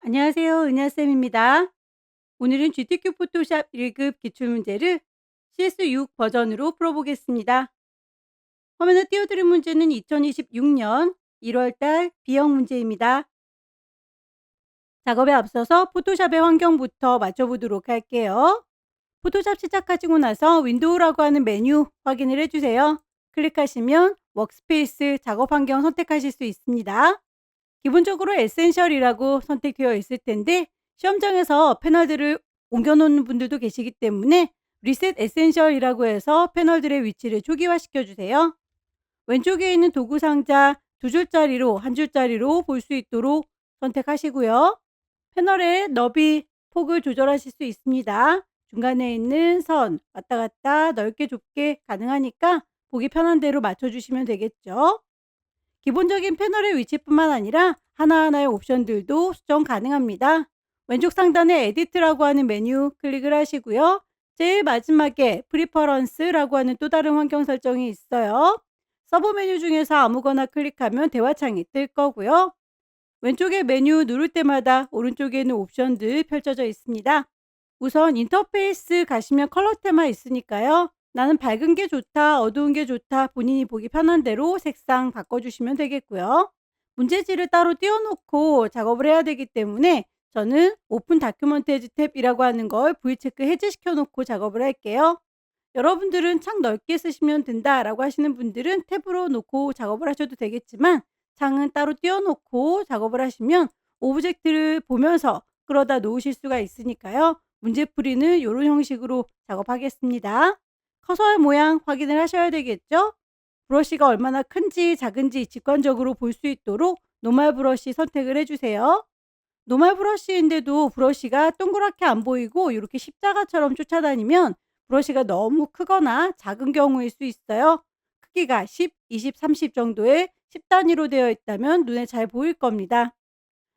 안녕하세요. 은하쌤입니다. 오늘은 GTQ 포토샵 1급 기출문제를 CS6 버전으로 풀어보겠습니다. 화면에 띄워드린 문제는 2026년 1월달 B형 문제입니다. 작업에 앞서서 포토샵의 환경부터 맞춰보도록 할게요. 포토샵 시작하시고 나서 윈도우라고 하는 메뉴 확인을 해주세요. 클릭하시면 워크스페이스 작업 환경 선택하실 수 있습니다. 기본적으로 에센셜이라고 선택되어 있을 텐데 시험장에서 패널들을 옮겨 놓는 분들도 계시기 때문에 리셋 에센셜이라고 해서 패널들의 위치를 초기화시켜 주세요. 왼쪽에 있는 도구 상자 두 줄짜리로 한 줄짜리로 볼 수 있도록 선택하시고요. 패널의 너비, 폭을 조절하실 수 있습니다. 중간에 있는 선 왔다 갔다 넓게 좁게 가능하니까 보기 편한 대로 맞춰주시면 되겠죠. 기본적인 패널의 위치뿐만 아니라 하나하나의 옵션들도 수정 가능합니다. 왼쪽 상단에 에디트라고 하는 메뉴 클릭을 하시고요. 제일 마지막에 프리퍼런스라고 하는 또 다른 환경 설정이 있어요. 서브 메뉴 중에서 아무거나 클릭하면 대화창이 뜰 거고요. 왼쪽에 메뉴 누를 때마다 오른쪽에 있는 옵션들 펼쳐져 있습니다. 우선 인터페이스 가시면 컬러 테마 있으니까요. 나는 밝은 게 좋다, 어두운 게 좋다, 본인이 보기 편한 대로 색상 바꿔주시면 되겠고요. 문제지를 따로 띄워놓고 작업을 해야 되기 때문에 저는 오픈 다큐멘테이지 탭이라고 하는 걸 V체크 해제시켜 놓고 작업을 할게요. 여러분들은 창 넓게 쓰시면 된다라고 하시는 분들은 탭으로 놓고 작업을 하셔도 되겠지만 창은 따로 띄워놓고 작업을 하시면 오브젝트를 보면서 끌어다 놓으실 수가 있으니까요. 문제풀이는 이런 형식으로 작업하겠습니다. 커서의 모양 확인을 하셔야 되겠죠? 브러쉬가 얼마나 큰지 작은지 직관적으로 볼 수 있도록 노멀 브러쉬 선택을 해주세요. 노멀 브러쉬인데도 브러쉬가 동그랗게 안 보이고 이렇게 십자가처럼 쫓아다니면 브러쉬가 너무 크거나 작은 경우일 수 있어요. 크기가 10, 20, 30 정도의 10단위로 되어 있다면 눈에 잘 보일 겁니다.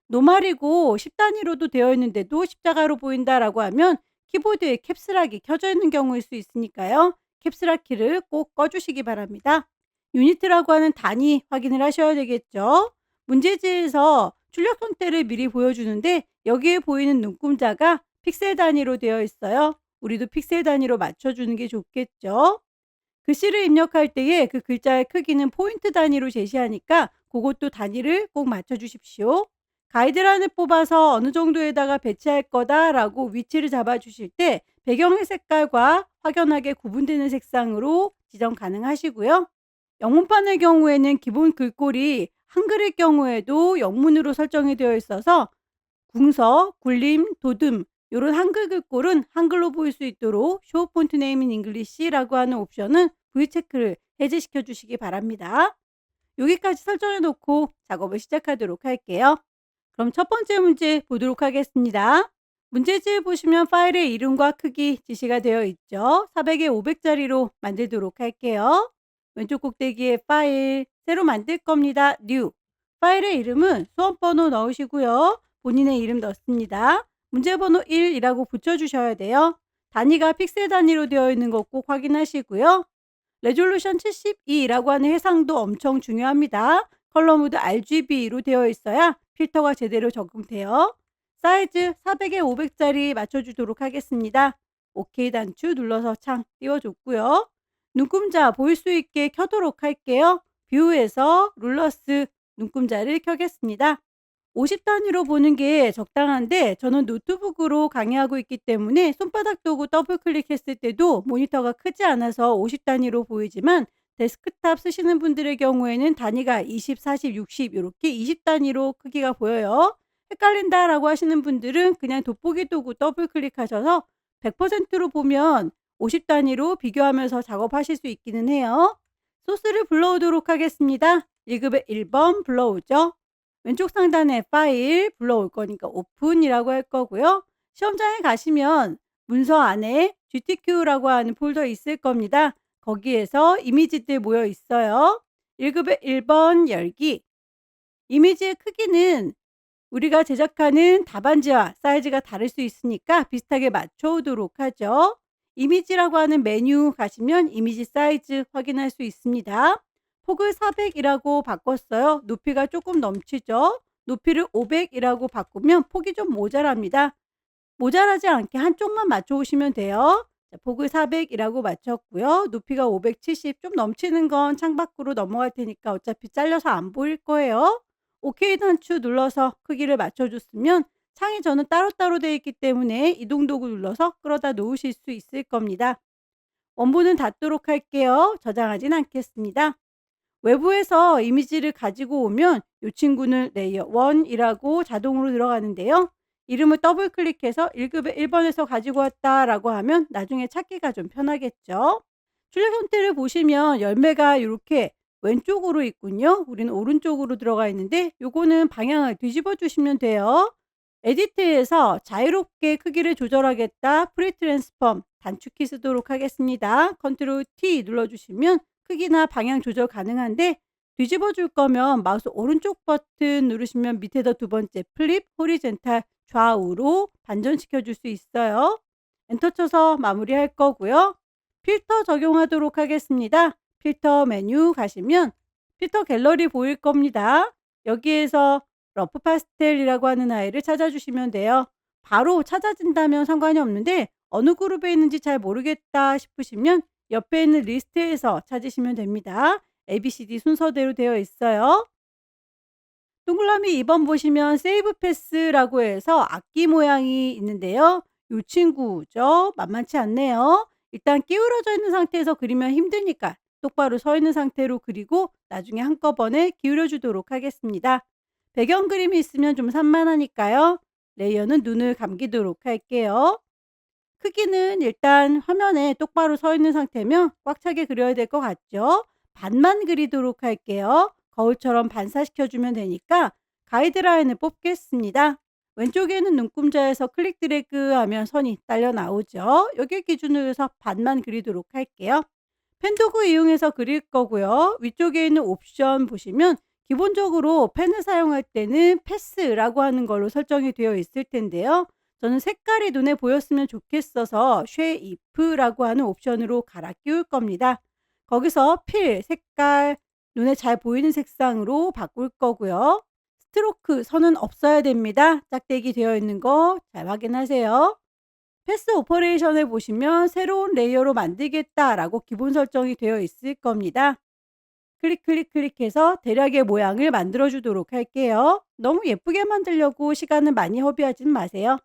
노말이고 10단위로도 되어 있는데도 십자가로 보인다라고 하면 키보드에 캡스락이 켜져 있는 경우일 수 있으니까요. 캡스락 키를 꼭 꺼주시기 바랍니다. 유니트라고 하는 단위 확인을 하셔야 되겠죠. 문제지에서 출력 형태를 미리 보여주는데 여기에 보이는 눈금자가 픽셀 단위로 되어 있어요. 우리도 픽셀 단위로 맞춰주는 게 좋겠죠. 글씨를 입력할 때에 그 글자의 크기는 포인트 단위로 제시하니까 그것도 단위를 꼭 맞춰주십시오. 가이드라인을 뽑아서 어느 정도에다가 배치할 거다라고 위치를 잡아주실 때 배경의 색깔과 확연하게 구분되는 색상으로 지정 가능하시고요. 영문판의 경우에는 기본 글꼴이 한글일 경우에도 영문으로 설정이 되어 있어서 궁서, 굴림, 도듬 이런 한글 글꼴은 한글로 보일 수 있도록 쇼 폰트 네임 인 잉글리시라고 하는 옵션은 V체크를 해제시켜 주시기 바랍니다. 여기까지 설정해 놓고 작업을 시작하도록 할게요. 그럼 첫 번째 문제 보도록 하겠습니다. 문제지에 보시면 파일의 이름과 크기 지시가 되어 있죠. 400에 500짜리로 만들도록 할게요. 왼쪽 꼭대기에 파일, 새로 만들 겁니다. New. 파일의 이름은 수험번호 넣으시고요. 본인의 이름 넣습니다. 문제번호 1이라고 붙여주셔야 돼요. 단위가 픽셀 단위로 되어 있는 거 꼭 확인하시고요. 레졸루션 72라고 하는 해상도 엄청 중요합니다. 컬러 모드 RGB로 되어 있어야 필터가 제대로 적용돼요. 사이즈 400에 500짜리 맞춰주도록 하겠습니다. OK 단추 눌러서 창 띄워줬고요. 눈금자 보일 수 있게 켜도록 할게요. 뷰에서 룰러스 눈금자를 켜겠습니다. 50 단위로 보는 게 적당한데 저는 노트북으로 강의하고 있기 때문에 손바닥 도구 더블 클릭했을 때도 모니터가 크지 않아서 50 단위로 보이지만 데스크탑 쓰시는 분들의 경우에는 단위가 20, 40, 60 이렇게 20 단위로 크기가 보여요. 헷갈린다라고 하시는 분들은 그냥 돋보기 도구 더블 클릭하셔서 100%로 보면 50 단위로 비교하면서 작업하실 수 있기는 해요. 소스를 불러오도록 하겠습니다. 1급의 1번 불러오죠. 왼쪽 상단에 파일 불러올 거니까 오픈이라고 할 거고요. 시험장에 가시면 문서 안에 GTQ라고 하는 폴더 있을 겁니다. 거기에서 이미지들 모여 있어요. 1급의 1번 열기. 이미지의 크기는 우리가 제작하는 답안지와 사이즈가 다를 수 있으니까 비슷하게 맞춰 오도록 하죠. 이미지라고 하는 메뉴 가시면 이미지 사이즈 확인할 수 있습니다. 폭을 400이라고 바꿨어요. 높이가 조금 넘치죠? 높이를 500이라고 바꾸면 폭이 좀 모자랍니다. 모자라지 않게 한쪽만 맞춰 오시면 돼요. 자, 폭을 400이라고 맞췄고요. 높이가 570, 좀 넘치는 건 창밖으로 넘어갈 테니까 어차피 잘려서 안 보일 거예요. 오케이 단추 눌러서 크기를 맞춰줬으면 창이 저는 따로따로 되어 있기 때문에 이동 도구 눌러서 끌어다 놓으실 수 있을 겁니다. 원본은 닫도록 할게요. 저장하진 않겠습니다. 외부에서 이미지를 가지고 오면 이 친구는 레이어 1이라고 자동으로 들어가는데요. 이름을 더블 클릭해서 1급에 1번에서 가지고 왔다라고 하면 나중에 찾기가 좀 편하겠죠. 출력 형태를 보시면 열매가 이렇게 왼쪽으로 있군요. 우리는 오른쪽으로 들어가 있는데 요거는 방향을 뒤집어 주시면 돼요. 에디트에서 자유롭게 크기를 조절하겠다. 프리 트랜스폼 단축키 쓰도록 하겠습니다. 컨트롤 T 눌러주시면 크기나 방향 조절 가능한데 뒤집어 줄 거면 마우스 오른쪽 버튼 누르시면 밑에다 두 번째 플립 호리젠탈 좌우로 반전시켜 줄 수 있어요. 엔터 쳐서 마무리할 거고요. 필터 적용하도록 하겠습니다. 필터 메뉴 가시면 필터 갤러리 보일 겁니다. 여기에서 러프 파스텔이라고 하는 아이를 찾아주시면 돼요. 바로 찾아진다면 상관이 없는데 어느 그룹에 있는지 잘 모르겠다 싶으시면 옆에 있는 리스트에서 찾으시면 됩니다. ABCD 순서대로 되어 있어요. 동그라미 2번 보시면 세이브 패스라고 해서 악기 모양이 있는데요. 이 친구죠. 만만치 않네요. 일단 기울어져 있는 상태에서 그리면 힘드니까 똑바로 서 있는 상태로 그리고 나중에 한꺼번에 기울여 주도록 하겠습니다. 배경 그림이 있으면 좀 산만하니까요. 레이어는 눈을 감기도록 할게요. 크기는 일단 화면에 똑바로 서 있는 상태면 꽉 차게 그려야 될 것 같죠? 반만 그리도록 할게요. 거울처럼 반사시켜 주면 되니까 가이드라인을 뽑겠습니다. 왼쪽에는 눈금자에서 클릭 드래그 하면 선이 딸려 나오죠. 여기 기준으로 해서 반만 그리도록 할게요. 펜도구 이용해서 그릴 거고요. 위쪽에 있는 옵션 보시면 기본적으로 펜을 사용할 때는 패스라고 하는 걸로 설정이 되어 있을 텐데요. 저는 색깔이 눈에 보였으면 좋겠어서 쉐이프라고 하는 옵션으로 갈아 끼울 겁니다. 거기서 필, 색깔, 눈에 잘 보이는 색상으로 바꿀 거고요. 스트로크, 선은 없어야 됩니다. 짝대기 되어 있는 거 잘 확인하세요. 패스 오퍼레이션을 보시면 새로운 레이어로 만들겠다라고 기본 설정이 되어 있을 겁니다. 클릭해서 대략의 모양을 만들어 주도록 할게요. 너무 예쁘게 만들려고 시간을 많이 허비하진 마세요.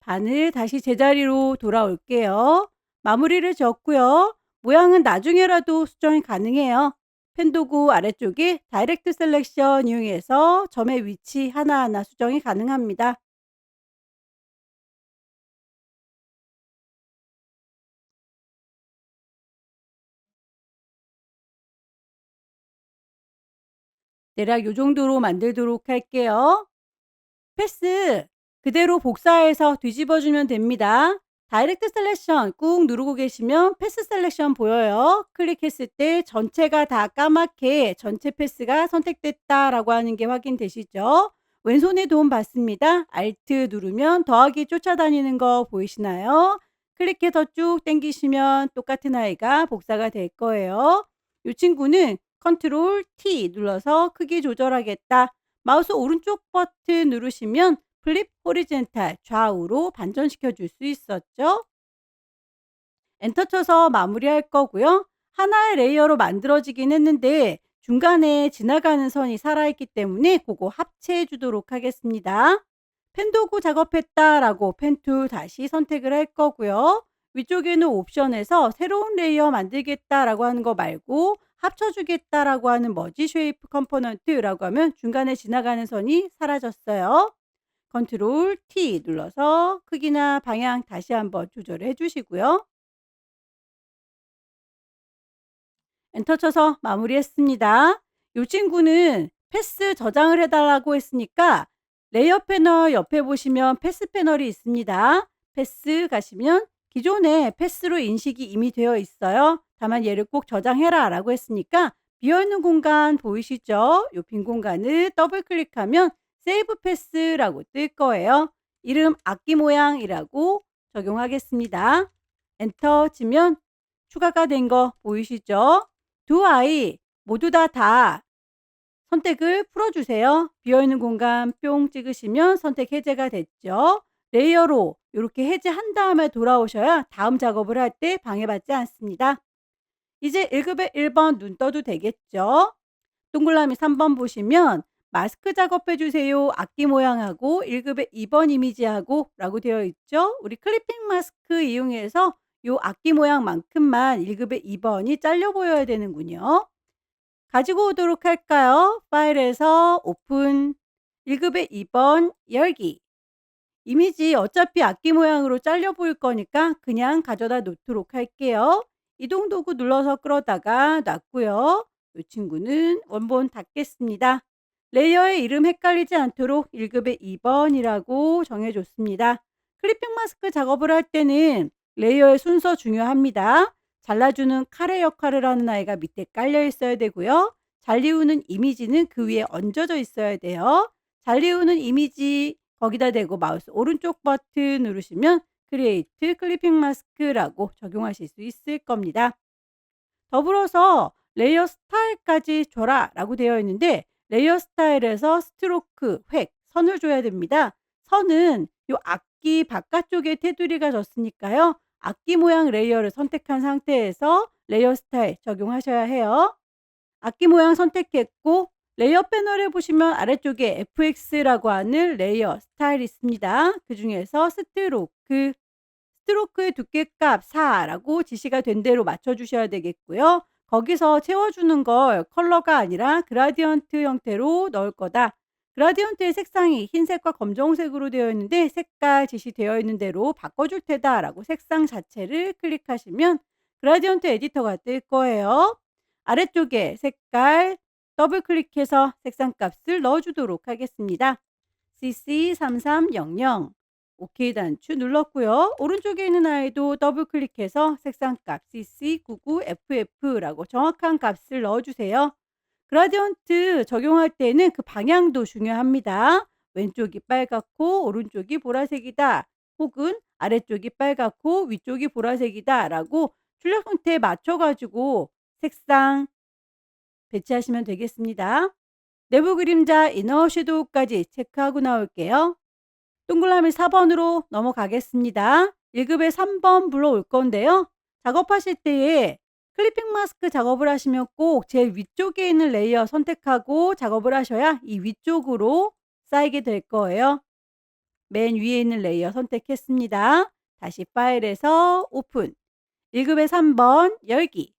바늘 다시 제자리로 돌아올게요. 마무리를 지었고요. 모양은 나중에라도 수정이 가능해요. 펜도구 아래쪽에 다이렉트 셀렉션 이용해서 점의 위치 하나하나 수정이 가능합니다. 대략 요 정도로 만들도록 할게요. 패스 그대로 복사해서 뒤집어 주면 됩니다. 다이렉트 셀렉션 꾹 누르고 계시면 패스 셀렉션 보여요. 클릭했을 때 전체가 다 까맣게 전체 패스가 선택됐다라고 하는 게 확인되시죠? 왼손에 도움 받습니다. Alt 누르면 더하기 쫓아다니는 거 보이시나요? 클릭해서 쭉 당기시면 똑같은 아이가 복사가 될 거예요. 이 친구는 컨트롤 T 눌러서 크기 조절하겠다. 마우스 오른쪽 버튼 누르시면 플립 호리젠탈 좌우로 반전시켜 줄 수 있었죠. 엔터 쳐서 마무리할 거고요. 하나의 레이어로 만들어지긴 했는데 중간에 지나가는 선이 살아있기 때문에 그거 합체해 주도록 하겠습니다. 펜도구 작업했다라고 펜툴 다시 선택을 할 거고요. 위쪽에는 옵션에서 새로운 레이어 만들겠다라고 하는 거 말고 합쳐주겠다라고 하는 머지 쉐이프 컴포넌트라고 하면 중간에 지나가는 선이 사라졌어요. 컨트롤 T 눌러서 크기나 방향 다시 한번 조절해 주시고요. 엔터 쳐서 마무리했습니다. 이 친구는 패스 저장을 해달라고 했으니까 레이어 패널 옆에 보시면 패스 패널이 있습니다. 패스 가시면 기존에 패스로 인식이 이미 되어 있어요. 다만 얘를 꼭 저장해라 라고 했으니까 비어있는 공간 보이시죠? 이 빈 공간을 더블 클릭하면 세이브 패스라고 뜰 거예요. 이름 악기 모양이라고 적용하겠습니다. 엔터 치면 추가가 된 거 보이시죠? 두 아이 모두 다 선택을 풀어주세요. 비어있는 공간 뿅 찍으시면 선택 해제가 됐죠. 레이어로 이렇게 해제한 다음에 돌아오셔야 다음 작업을 할 때 방해받지 않습니다. 이제 1급의 1번 눈 떠도 되겠죠. 동그라미 3번 보시면 마스크 작업해 주세요. 악기 모양하고 1급의 2번 이미지하고 라고 되어 있죠. 우리 클리핑 마스크 이용해서 이 악기 모양만큼만 1급의 2번이 잘려 보여야 되는군요. 가지고 오도록 할까요? 파일에서 오픈 1급의 2번 열기. 이미지 어차피 악기 모양으로 잘려 보일 거니까 그냥 가져다 놓도록 할게요. 이동 도구 눌러서 끌어다가 놨고요. 이 친구는 원본 닫겠습니다. 레이어의 이름 헷갈리지 않도록 1급의 2번이라고 정해줬습니다. 클리핑 마스크 작업을 할 때는 레이어의 순서 중요합니다. 잘라주는 칼의 역할을 하는 아이가 밑에 깔려 있어야 되고요. 잘리우는 이미지는 그 위에 얹어져 있어야 돼요. 잘리우는 이미지 거기다 대고 마우스 오른쪽 버튼 누르시면 크리에이트 클리핑 마스크라고 적용하실 수 있을 겁니다. 더불어서 레이어 스타일까지 줘라 라고 되어 있는데 레이어 스타일에서 스트로크, 획, 선을 줘야 됩니다. 선은 요 악기 바깥쪽에 테두리가 졌으니까요. 악기 모양 레이어를 선택한 상태에서 레이어 스타일 적용하셔야 해요. 악기 모양 선택했고 레이어 패널에 보시면 아래쪽에 FX라고 하는 레이어 스타일이 있습니다. 그 중에서 스트로크의 두께값 4라고 지시가 된 대로 맞춰주셔야 되겠고요. 거기서 채워주는 걸 컬러가 아니라 그라디언트 형태로 넣을 거다. 그라디언트의 색상이 흰색과 검정색으로 되어 있는데 색깔 지시되어 있는 대로 바꿔줄 테다 라고 색상 자체를 클릭하시면 그라디언트 에디터가 뜰 거예요. 아래쪽에 색깔 더블 클릭해서 색상 값을 넣어주도록 하겠습니다. CC3300 OK 단추 눌렀고요. 오른쪽에 있는 아이도 더블 클릭해서 색상값 CC99FF라고 정확한 값을 넣어주세요. 그라디언트 적용할 때는 그 방향도 중요합니다. 왼쪽이 빨갛고 오른쪽이 보라색이다. 혹은 아래쪽이 빨갛고 위쪽이 보라색이다. 라고 출력 형태에 맞춰가지고 색상 배치하시면 되겠습니다. 내부 그림자 이너 섀도우까지 체크하고 나올게요. 동그라미 4번으로 넘어가겠습니다. 1급에 3번 불러올 건데요. 작업하실 때에 클리핑 마스크 작업을 하시면 꼭 제일 위쪽에 있는 레이어 선택하고 작업을 하셔야 이 위쪽으로 쌓이게 될 거예요. 맨 위에 있는 레이어 선택했습니다. 다시 파일에서 오픈 1급에 3번 열기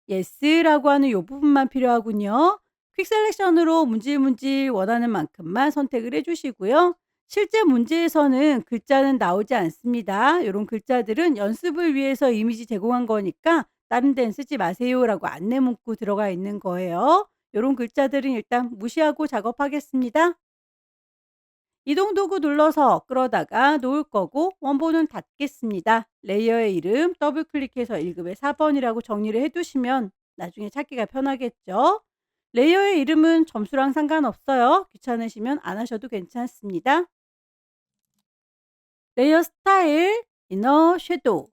예스라고 하는 이 부분만 필요하군요. 퀵 셀렉션으로 문질문질 원하는 만큼만 선택을 해주시고요. 실제 문제에서는 글자는 나오지 않습니다. 이런 글자들은 연습을 위해서 이미지 제공한 거니까 다른 데는 쓰지 마세요 라고 안내 문구 들어가 있는 거예요. 이런 글자들은 일단 무시하고 작업하겠습니다. 이동 도구 눌러서 끌어다가 놓을 거고 원본은 닫겠습니다. 레이어의 이름 더블 클릭해서 1급의 4번이라고 정리를 해두시면 나중에 찾기가 편하겠죠. 레이어의 이름은 점수랑 상관없어요. 귀찮으시면 안 하셔도 괜찮습니다. 레이어 스타일, 이너 섀도우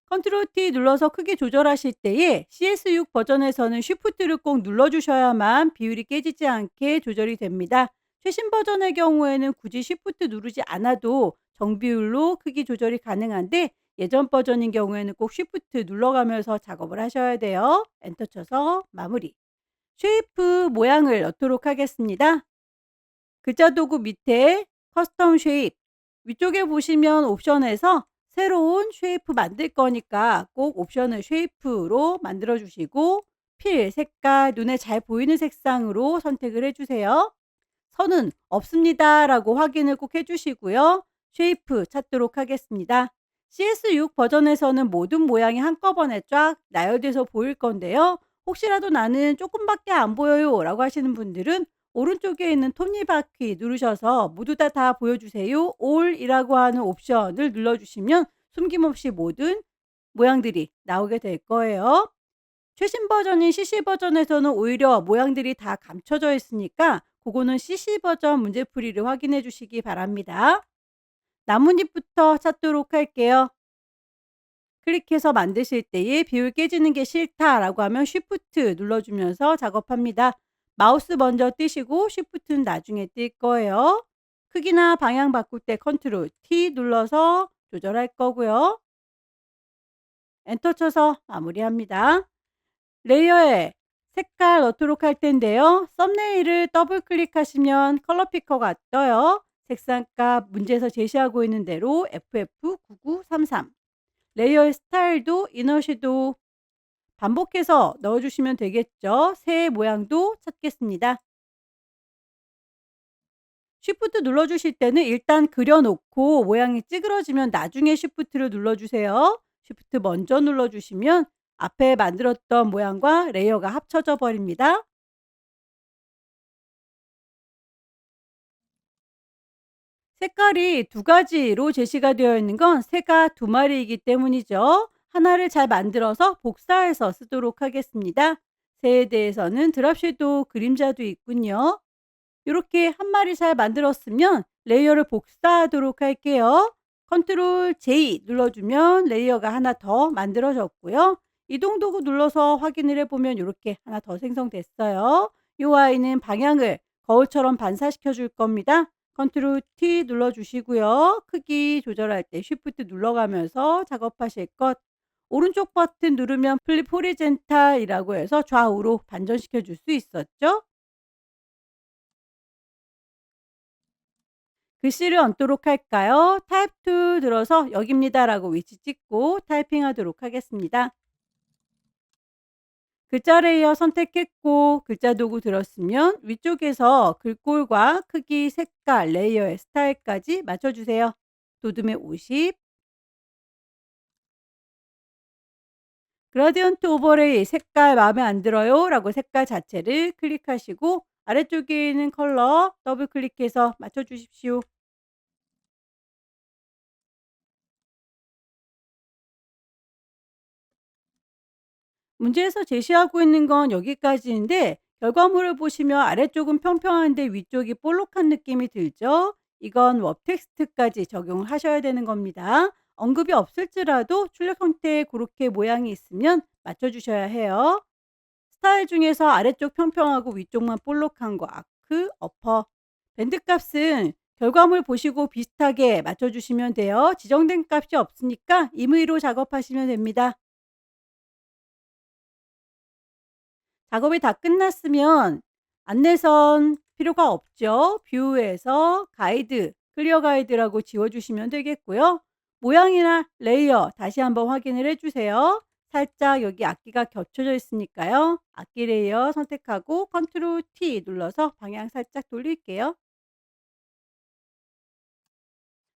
컨트롤 T 눌러서 크기 조절하실 때에 CS6 버전에서는 쉬프트를 꼭 눌러주셔야만 비율이 깨지지 않게 조절이 됩니다. 최신 버전의 경우에는 굳이 쉬프트 누르지 않아도 정비율로 크기 조절이 가능한데 예전 버전인 경우에는 꼭 쉬프트 눌러가면서 작업을 하셔야 돼요. 엔터 쳐서 마무리. 쉐이프 모양을 넣도록 하겠습니다. 글자 도구 밑에 커스텀 쉐입 위쪽에 보시면 옵션에서 새로운 쉐이프 만들 거니까 꼭 옵션을 쉐이프로 만들어 주시고 필, 색깔, 눈에 잘 보이는 색상으로 선택을 해주세요. 선은 없습니다 라고 확인을 꼭 해주시고요. 쉐이프 찾도록 하겠습니다. CS6 버전에서는 모든 모양이 한꺼번에 쫙 나열돼서 보일 건데요. 혹시라도 나는 조금밖에 안 보여요 라고 하시는 분들은 오른쪽에 있는 톱니바퀴 누르셔서 모두 다 보여주세요. All이라고 하는 옵션을 눌러주시면 숨김없이 모든 모양들이 나오게 될 거예요. 최신 버전인 CC 버전에서는 오히려 모양들이 다 감춰져 있으니까 그거는 CC 버전 문제풀이를 확인해 주시기 바랍니다. 나뭇잎부터 찾도록 할게요. 클릭해서 만드실 때에 비율 깨지는 게 싫다라고 하면 쉬프트 눌러주면서 작업합니다. 마우스 먼저 띄시고 쉬프트는 나중에 뜰 거예요. 크기나 방향 바꿀 때 컨트롤 T 눌러서 조절할 거고요. 엔터 쳐서 마무리합니다. 레이어에 색깔 넣도록 할 텐데요. 썸네일을 더블 클릭하시면 컬러 피커가 떠요. 색상값 문제에서 제시하고 있는 대로 FF9933. 레이어의 스타일도 이너 섀도우 반복해서 넣어주시면 되겠죠. 새 모양도 찾겠습니다. 쉬프트 눌러주실 때는 일단 그려놓고 모양이 찌그러지면 나중에 쉬프트를 눌러주세요. 쉬프트 먼저 눌러주시면 앞에 만들었던 모양과 레이어가 합쳐져 버립니다. 색깔이 두 가지로 제시가 되어 있는 건 새가 두 마리이기 때문이죠. 하나를 잘 만들어서 복사해서 쓰도록 하겠습니다. 새에 대해서는 드랍 섀도우 그림자도 있군요. 이렇게 한 마리 잘 만들었으면 레이어를 복사하도록 할게요. 컨트롤 J 눌러주면 레이어가 하나 더 만들어졌고요. 이동 도구 눌러서 확인을 해보면 이렇게 하나 더 생성됐어요. 이 아이는 방향을 거울처럼 반사시켜 줄 겁니다. 컨트롤 T 눌러주시고요. 크기 조절할 때 쉬프트 눌러가면서 작업하실 것. 오른쪽 버튼 누르면 플립 호리젠탈이라고 해서 좌우로 반전시켜 줄 수 있었죠. 글씨를 얹도록 할까요? 타입 툴 들어서 여기입니다라고 위치 찍고 타이핑하도록 하겠습니다. 글자 레이어 선택했고 글자 도구 들었으면 위쪽에서 글꼴과 크기, 색깔, 레이어의 스타일까지 맞춰주세요. 도둠의 50, 그라디언트 오버레이 색깔 마음에 안 들어요 라고 색깔 자체를 클릭하시고 아래쪽에 있는 컬러 더블 클릭해서 맞춰주십시오. 문제에서 제시하고 있는 건 여기까지인데 결과물을 보시면 아래쪽은 평평한데 위쪽이 볼록한 느낌이 들죠? 이건 웹 텍스트까지 적용을 하셔야 되는 겁니다. 언급이 없을지라도 출력 형태에 그렇게 모양이 있으면 맞춰주셔야 해요. 스타일 중에서 아래쪽 평평하고 위쪽만 볼록한 거 아크, 어퍼. 밴드 값은 결과물 보시고 비슷하게 맞춰주시면 돼요. 지정된 값이 없으니까 임의로 작업하시면 됩니다. 작업이 다 끝났으면 안내선 필요가 없죠. 뷰에서 가이드, 클리어 가이드라고 지워주시면 되겠고요. 모양이나 레이어 다시 한번 확인을 해주세요. 살짝 여기 악기가 겹쳐져 있으니까요. 악기 레이어 선택하고 컨트롤 T 눌러서 방향 살짝 돌릴게요.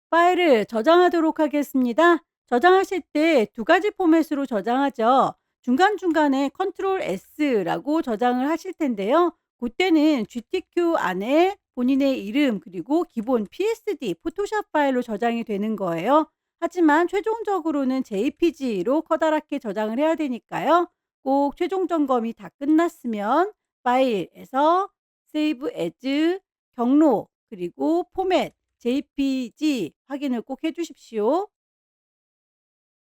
파일을 저장하도록 하겠습니다. 저장하실 때 두 가지 포맷으로 저장하죠. 중간중간에 컨트롤 S라고 저장을 하실 텐데요. 그때는 GTQ 안에 본인의 이름 그리고 기본 PSD 포토샵 파일로 저장이 되는 거예요. 하지만 최종적으로는 JPG로 커다랗게 저장을 해야 되니까요. 꼭 최종 점검이 다 끝났으면 파일에서 Save as 경로 그리고 포맷 JPG 확인을 꼭 해 주십시오.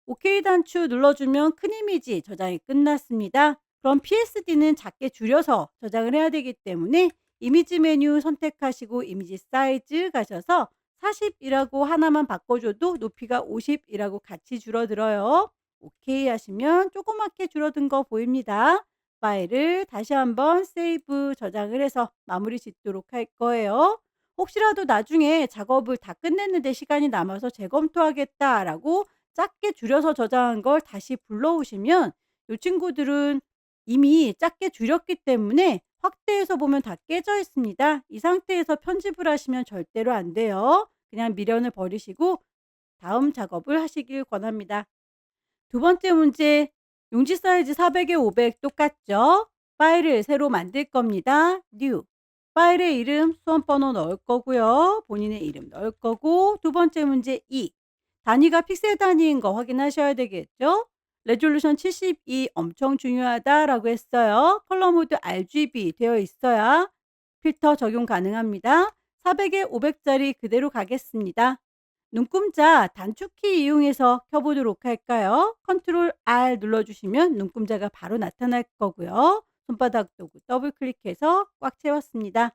OK 단추 눌러주면 큰 이미지 저장이 끝났습니다. 그럼 PSD는 작게 줄여서 저장을 해야 되기 때문에 이미지 메뉴 선택하시고 이미지 사이즈 가셔서 40이라고 하나만 바꿔줘도 높이가 50이라고 같이 줄어들어요. OK 하시면 조그맣게 줄어든 거 보입니다. 파일을 다시 한번 세이브 저장을 해서 마무리 짓도록 할 거예요. 혹시라도 나중에 작업을 다 끝냈는데 시간이 남아서 재검토하겠다라고 작게 줄여서 저장한 걸 다시 불러오시면 이 친구들은 이미 작게 줄였기 때문에 확대해서 보면 다 깨져 있습니다. 이 상태에서 편집을 하시면 절대로 안 돼요. 그냥 미련을 버리시고 다음 작업을 하시길 권합니다. 두 번째 문제, 용지 사이즈 400에 500 똑같죠? 파일을 새로 만들 겁니다. New 파일의 이름, 수험번호 넣을 거고요. 본인의 이름 넣을 거고, 두 번째 문제 2. 단위가 픽셀 단위인 거 확인하셔야 되겠죠? 레졸루션 72 엄청 중요하다라고 했어요. 컬러 모드 RGB 되어 있어야 필터 적용 가능합니다. 400에 500짜리 그대로 가겠습니다. 눈금자 단축키 이용해서 켜보도록 할까요? 컨트롤 R 눌러주시면 눈금자가 바로 나타날 거고요. 손바닥 도구 더블 클릭해서 꽉 채웠습니다.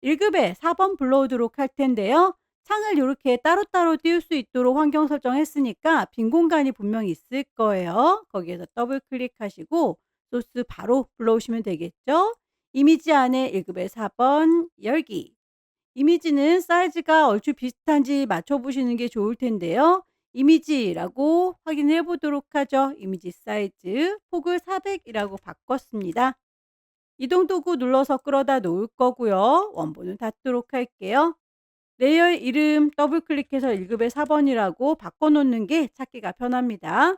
1급에 4번 불러오도록 할 텐데요. 창을 이렇게 따로따로 띄울 수 있도록 환경 설정했으니까 빈 공간이 분명히 있을 거예요. 거기에서 더블 클릭하시고 소스 바로 불러오시면 되겠죠. 이미지 안에 1급에 4번 열기. 이미지는 사이즈가 얼추 비슷한지 맞춰보시는 게 좋을 텐데요. 이미지라고 확인해 보도록 하죠. 이미지 사이즈 폭을 400이라고 바꿨습니다. 이동 도구 눌러서 끌어다 놓을 거고요. 원본을 닫도록 할게요. 레이어의 이름 더블 클릭해서 1급에 4번이라고 바꿔놓는 게 찾기가 편합니다.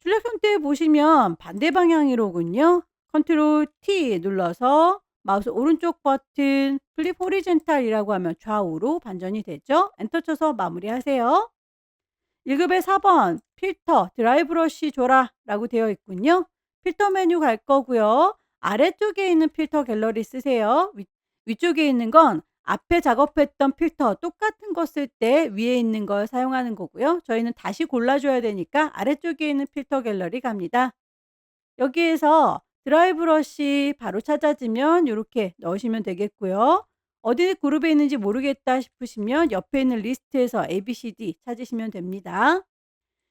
출력 형태 보시면 반대 방향으로군요. 컨트롤 T 눌러서 마우스 오른쪽 버튼 플립 호리젠탈이라고 하면 좌우로 반전이 되죠. 엔터 쳐서 마무리하세요. 1급에 4번 필터 드라이 브러쉬 줘라 라고 되어 있군요. 필터 메뉴 갈 거고요. 아래쪽에 있는 필터 갤러리 쓰세요. 위쪽에 있는 건 앞에 작업했던 필터 똑같은 거 쓸 때 위에 있는 걸 사용하는 거고요. 저희는 다시 골라줘야 되니까 아래쪽에 있는 필터 갤러리 갑니다. 여기에서 드라이 브러쉬 바로 찾아지면 이렇게 넣으시면 되겠고요. 어디 그룹에 있는지 모르겠다 싶으시면 옆에 있는 리스트에서 ABCD 찾으시면 됩니다.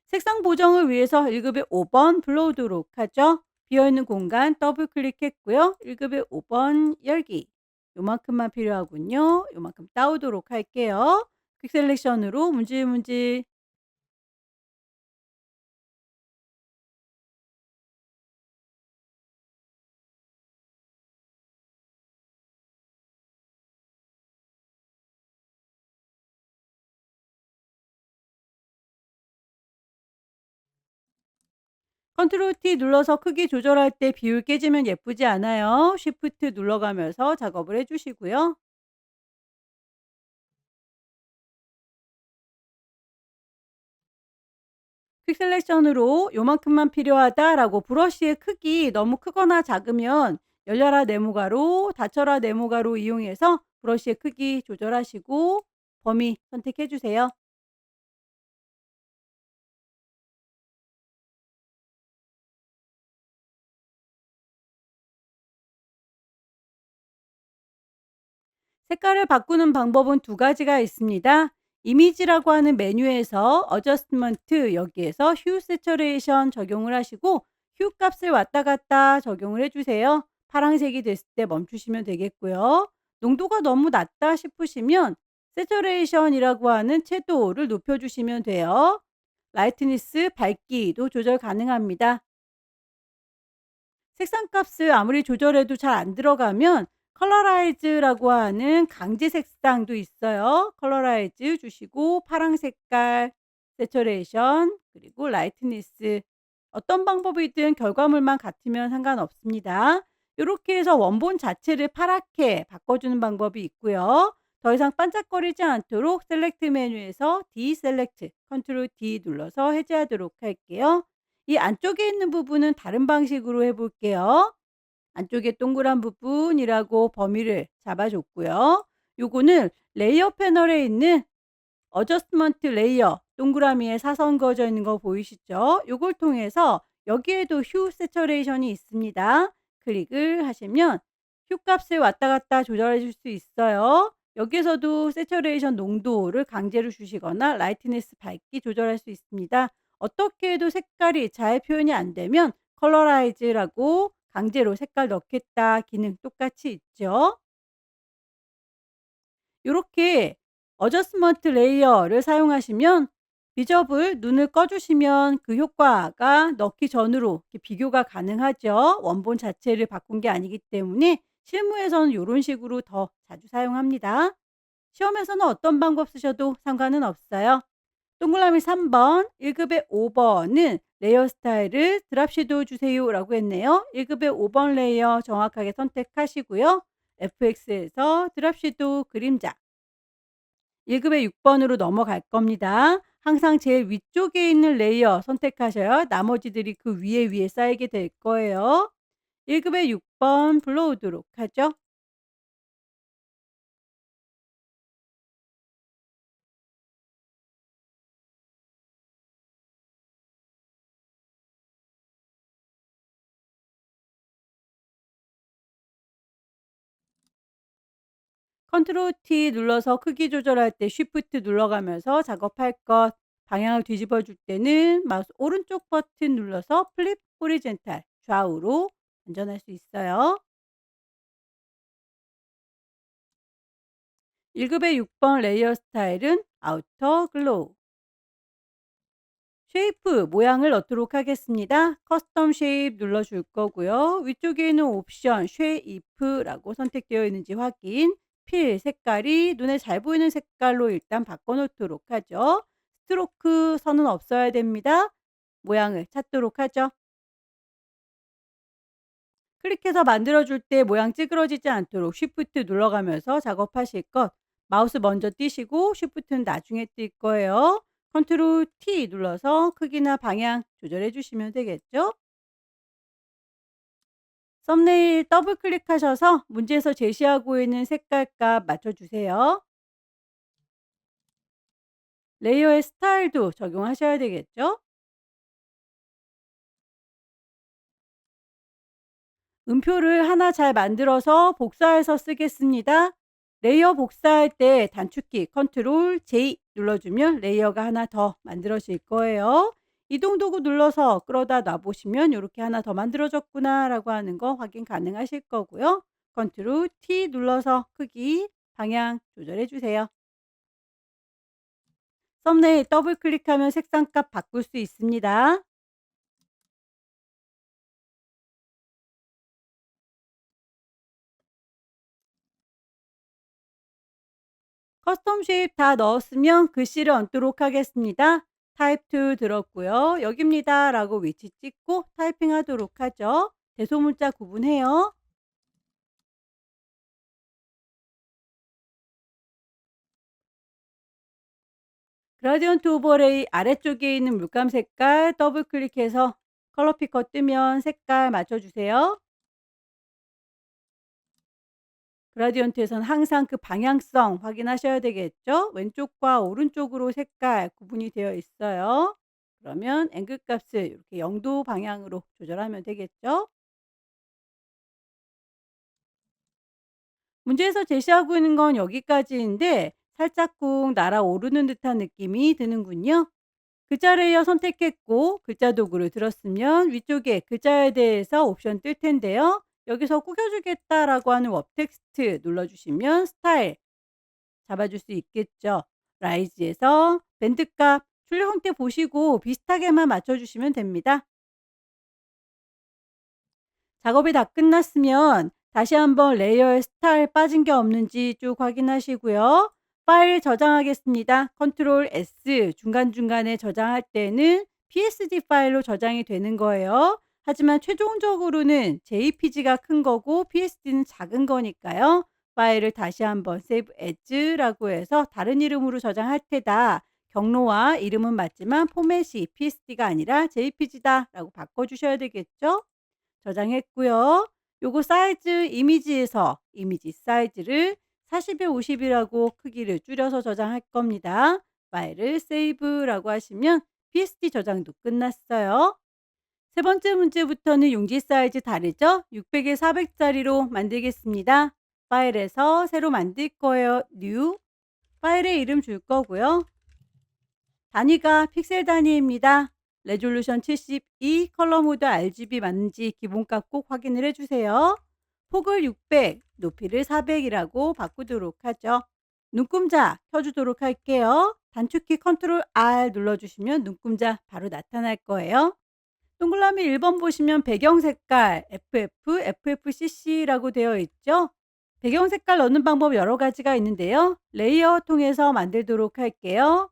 색상 보정을 위해서 1급에 5번 불러오도록 하죠. 비어있는 공간 더블 클릭했고요. 1급에 5번 열기. 요만큼만 필요하군요. 요만큼 따오도록 할게요. 퀵 셀렉션으로 문질문질. 컨트롤 T 눌러서 크기 조절할 때 비율 깨지면 예쁘지 않아요. 쉬프트 눌러가면서 작업을 해주시고요. 퀵 셀렉션으로 요만큼만 필요하다라고 브러쉬의 크기 너무 크거나 작으면 열려라 네모가로, 닫혀라 네모가로 이용해서 브러쉬의 크기 조절하시고 범위 선택해 주세요. 색깔을 바꾸는 방법은 두 가지가 있습니다. 이미지라고 하는 메뉴에서 어저스트먼트 여기에서 휴 세처레이션 적용을 하시고 휴 값을 왔다 갔다 적용을 해주세요. 파란색이 됐을 때 멈추시면 되겠고요. 농도가 너무 낮다 싶으시면 세처레이션이라고 하는 채도를 높여주시면 돼요. 라이트니스 밝기도 조절 가능합니다. 색상 값을 아무리 조절해도 잘 안 들어가면 컬러라이즈라고 하는 강제 색상도 있어요. 컬러라이즈 주시고 파랑 색깔, 세처레이션, 그리고 라이트니스 어떤 방법이든 결과물만 같으면 상관없습니다. 이렇게 해서 원본 자체를 파랗게 바꿔주는 방법이 있고요. 더 이상 반짝거리지 않도록 셀렉트 메뉴에서 디셀렉트, 컨트롤 D 눌러서 해제하도록 할게요. 이 안쪽에 있는 부분은 다른 방식으로 해 볼게요. 안쪽에 동그란 부분이라고 범위를 잡아줬고요. 요거는 레이어 패널에 있는 어저스트먼트 레이어 동그라미에 사선 그어져 있는 거 보이시죠? 요걸 통해서 여기에도 휴 세처레이션이 있습니다. 클릭을 하시면 휴 값을 왔다 갔다 조절해 줄 수 있어요. 여기에서도 세처레이션 농도를 강제로 주시거나 라이트니스 밝기 조절할 수 있습니다. 어떻게 해도 색깔이 잘 표현이 안 되면 컬러라이즈라고 강제로 색깔 넣겠다 기능 똑같이 있죠. 요렇게 어저스먼트 레이어를 사용하시면 비저블 눈을 꺼 주시면 그 효과가 넣기 전으로 이렇게 비교가 가능하죠. 원본 자체를 바꾼 게 아니기 때문에 실무에서는 요런 식으로 더 자주 사용합니다. 시험에서는 어떤 방법 쓰셔도 상관은 없어요. 동그라미 3 번, 1 급의 5 번은 레이어 스타일을 드랍 섀도우 주세요라고 했네요. 1 급의 5번 레이어 정확하게 선택하시고요. FX에서 드랍 섀도우 그림자 1 급의 6 번으로 넘어갈 겁니다. 항상 제일 위쪽에 있는 레이어 선택하셔야 나머지들이 그 위에 쌓이게 될 거예요. 1 급의 6번 불러오도록 하죠. 컨트롤 T 눌러서 크기 조절할 때 쉬프트 눌러가면서 작업할 것. 방향을 뒤집어 줄 때는 마우스 오른쪽 버튼 눌러서 플립 호리젠탈 좌우로 안전할 수 있어요. 1 급의 6번 레이어 스타일은 아우터 글로우. 쉐이프 모양을 넣도록 하겠습니다. 커스텀 쉐입 눌러줄 거고요. 위쪽에 있는 옵션 쉐이프라고 선택되어 있는지 확인. 필 색깔이 눈에 잘 보이는 색깔로 일단 바꿔놓도록 하죠. 스트로크 선은 없어야 됩니다. 모양을 찾도록 하죠. 클릭해서 만들어줄 때 모양 찌그러지지 않도록 쉬프트 눌러가면서 작업하실 것. 마우스 먼저 띄시고 쉬프트는 나중에 뜰 거예요. 컨트롤 T 눌러서 크기나 방향 조절해 주시면 되겠죠. 썸네일 더블 클릭하셔서 문제에서 제시하고 있는 색깔 값 맞춰주세요. 레이어의 스타일도 적용하셔야 되겠죠. 음표를 하나 잘 만들어서 복사해서 쓰겠습니다. 레이어 복사할 때 단축키 컨트롤 J 눌러주면 레이어가 하나 더 만들어질 거예요. 이동 도구 눌러서 끌어다 놔보시면 이렇게 하나 더 만들어졌구나 라고 하는 거 확인 가능하실 거고요. 컨트롤 T 눌러서 크기, 방향 조절해 주세요. 썸네일 더블 클릭하면 색상값 바꿀 수 있습니다. 커스텀 쉐입 다 넣었으면 글씨를 얹도록 하겠습니다. 타입 툴 들었고요. 여기입니다 라고 위치 찍고 타이핑하도록 하죠. 대소문자 구분해요. 그라디언트 오버레이 아래쪽에 있는 물감 색깔 더블 클릭해서 컬러 피커 뜨면 색깔 맞춰주세요. 그라디언트에서는 항상 그 방향성 확인하셔야 되겠죠. 왼쪽과 오른쪽으로 색깔 구분이 되어 있어요. 그러면 앵글 값을 이렇게 0도 방향으로 조절하면 되겠죠. 문제에서 제시하고 있는 건 여기까지인데 살짝쿵 날아오르는 듯한 느낌이 드는군요. 글자 레이어 선택했고 글자 도구를 들었으면 위쪽에 글자에 대해서 옵션 뜰 텐데요. 여기서 꾸겨주겠다라고 하는 웹 텍스트 눌러주시면 스타일 잡아줄 수 있겠죠. 라이즈에서 밴드값 출력 형태 보시고 비슷하게만 맞춰주시면 됩니다. 작업이 다 끝났으면 다시 한번 레이어의 스타일 빠진 게 없는지 쭉 확인하시고요. 파일 저장하겠습니다. 컨트롤 S 중간중간에 저장할 때는 PSD 파일로 저장이 되는 거예요. 하지만 최종적으로는 JPG가 큰 거고 PSD는 작은 거니까요. 파일을 다시 한번 Save As라고 해서 다른 이름으로 저장할 테다. 경로와 이름은 맞지만 포맷이 PSD가 아니라 JPG다 라고 바꿔주셔야 되겠죠. 저장했고요. 요거 사이즈 이미지에서 이미지 사이즈를 40에 50이라고 크기를 줄여서 저장할 겁니다. 파일을 세이브라고 하시면 PSD 저장도 끝났어요. 세 번째 문제부터는 용지 사이즈 다르죠? 600에 400짜리로 만들겠습니다. 파일에서 새로 만들 거예요. New. 파일에 이름 줄 거고요. 단위가 픽셀 단위입니다. 레졸루션 72, 컬러 모드 RGB 맞는지 기본값 꼭 확인을 해주세요. 폭을 600, 높이를 400이라고 바꾸도록 하죠. 눈금자 켜주도록 할게요. 단축키 컨트롤 R 눌러주시면 눈금자 바로 나타날 거예요. 동그라미 1번 보시면 배경 색깔 FF, FFCC라고 되어 있죠. 배경 색깔 넣는 방법 여러 가지가 있는데요. 레이어 통해서 만들도록 할게요.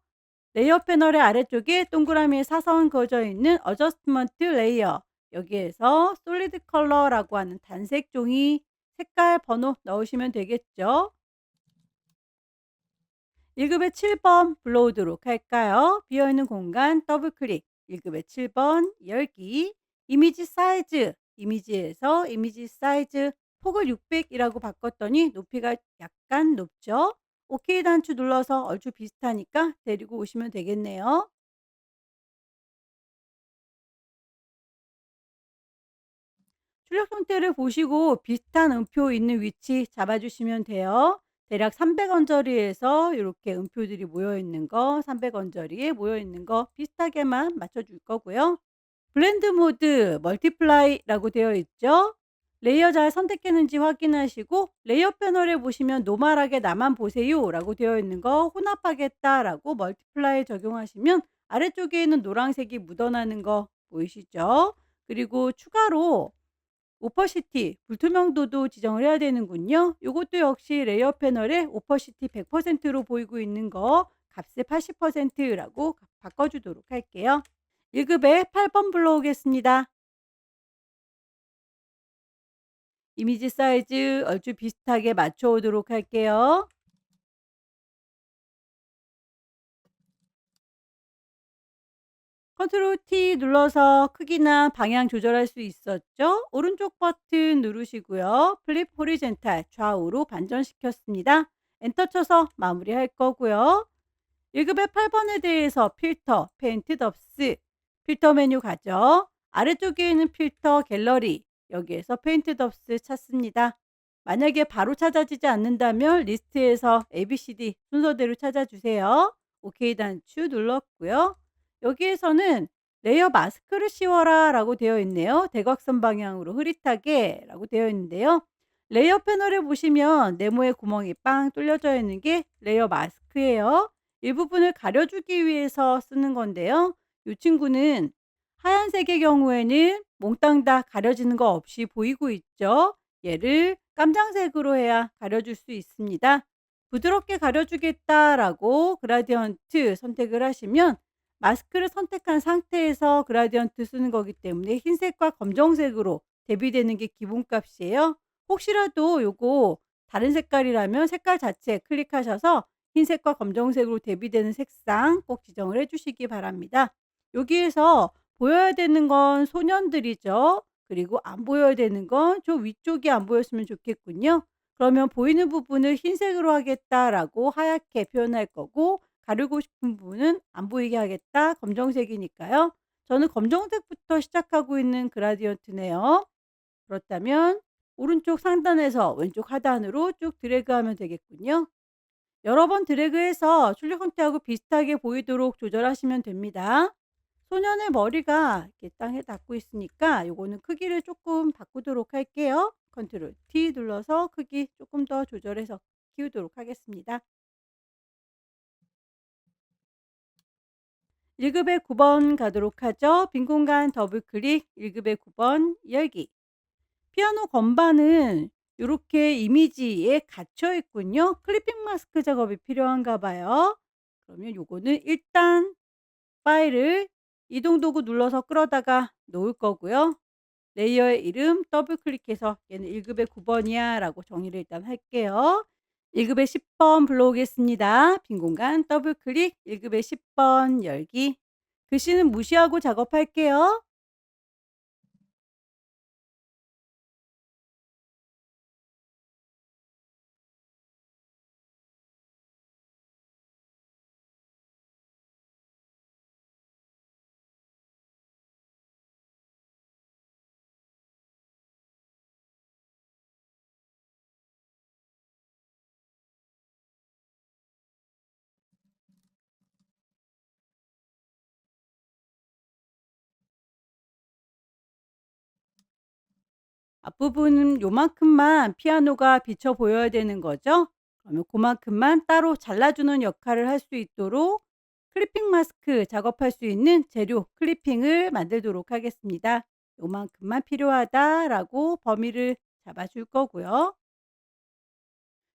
레이어 패널의 아래쪽에 동그라미의 사선 그어져 있는 어저스트먼트 레이어, 여기에서 솔리드 컬러라고 하는 단색 종이 색깔 번호 넣으시면 되겠죠. 1급의 7번 불러오도록 할까요? 비어있는 공간 더블 클릭. 1급의 7번 열기. 이미지 사이즈. 이미지에서 이미지 사이즈 폭을 600이라고 바꿨더니 높이가 약간 높죠? OK 단추 눌러서 얼추 비슷하니까 데리고 오시면 되겠네요. 출력 형태를 보시고 비슷한 음표 있는 위치 잡아주시면 돼요. 대략 300원짜리에서 이렇게 음표들이 모여 있는 거, 300원짜리에 모여 있는 거 비슷하게만 맞춰줄 거고요. 블렌드 모드 멀티플라이라고 되어 있죠. 레이어 잘 선택했는지 확인하시고, 레이어 패널에 보시면 노멀하게 나만 보세요 라고 되어 있는 거 혼합하겠다 라고 멀티플라이 적용하시면 아래쪽에 있는 노란색이 묻어나는 거 보이시죠? 그리고 추가로 오퍼시티, 불투명도도 지정을 해야 되는군요. 이것도 역시 레이어 패널에 오퍼시티 100%로 보이고 있는 거 값을 80%라고 바꿔주도록 할게요. 1급에 8번 불러오겠습니다. 이미지 사이즈 얼추 비슷하게 맞춰오도록 할게요. 컨트롤 T 눌러서 크기나 방향 조절할 수 있었죠. 오른쪽 버튼 누르시고요. 플립 호리젠탈 좌우로 반전시켰습니다. 엔터 쳐서 마무리할 거고요. 1급의 8번에 대해서 필터, 페인트 덥스, 필터 메뉴 가죠. 아래쪽에 있는 필터 갤러리, 여기에서 페인트 덥스 찾습니다. 만약에 바로 찾아지지 않는다면 리스트에서 ABCD 순서대로 찾아주세요. OK 단추 눌렀고요. 여기에서는 레이어 마스크를 씌워라 라고 되어 있네요. 대각선 방향으로 흐릿하게 라고 되어 있는데요. 레이어 패널에 보시면 네모의 구멍이 빵 뚫려져 있는 게 레이어 마스크예요. 일부분을 가려주기 위해서 쓰는 건데요. 이 친구는 하얀색의 경우에는 몽땅 다 가려지는 거 없이 보이고 있죠. 얘를 깜장색으로 해야 가려줄 수 있습니다. 부드럽게 가려주겠다라고 그라디언트 선택을 하시면 마스크를 선택한 상태에서 그라디언트 쓰는 거기 때문에 흰색과 검정색으로 대비되는 게 기본값이에요. 혹시라도 요거 다른 색깔이라면 색깔 자체 클릭하셔서 흰색과 검정색으로 대비되는 색상 꼭 지정을 해 주시기 바랍니다. 여기에서 보여야 되는 건 소년들이죠. 그리고 안 보여야 되는 건 저 위쪽이 안 보였으면 좋겠군요. 그러면 보이는 부분을 흰색으로 하겠다라고 하얗게 표현할 거고, 가리고 싶은 부분은 안 보이게 하겠다 검정색이니까요. 저는 검정색부터 시작하고 있는 그라디언트네요. 그렇다면 오른쪽 상단에서 왼쪽 하단으로 쭉 드래그하면 되겠군요. 여러 번 드래그해서 출력 형태하고 비슷하게 보이도록 조절하시면 됩니다. 소년의 머리가 이렇게 땅에 닿고 있으니까 요거는 크기를 조금 바꾸도록 할게요. 컨트롤 T 눌러서 크기 조금 더 조절해서 키우도록 하겠습니다. 1급의 9번 가도록 하죠. 빈 공간 더블 클릭. 1급의 9번 열기. 피아노 건반은 이렇게 이미지에 갇혀 있군요. 클리핑 마스크 작업이 필요한가 봐요. 그러면 요거는 일단 파일을 이동 도구 눌러서 끌어다가 놓을 거고요. 레이어의 이름 더블 클릭해서 얘는 1급의 9번이야 라고 정의를 일단 할게요. 1급의 10번 불러오겠습니다. 빈 공간 더블 클릭. 1급의 10번 열기. 글씨는 무시하고 작업할게요. 앞부분은 요만큼만 피아노가 비쳐 보여야 되는 거죠. 그러면 그만큼만 따로 잘라주는 역할을 할 수 있도록 클리핑 마스크 작업할 수 있는 재료 클리핑을 만들도록 하겠습니다. 요만큼만 필요하다라고 범위를 잡아줄 거고요.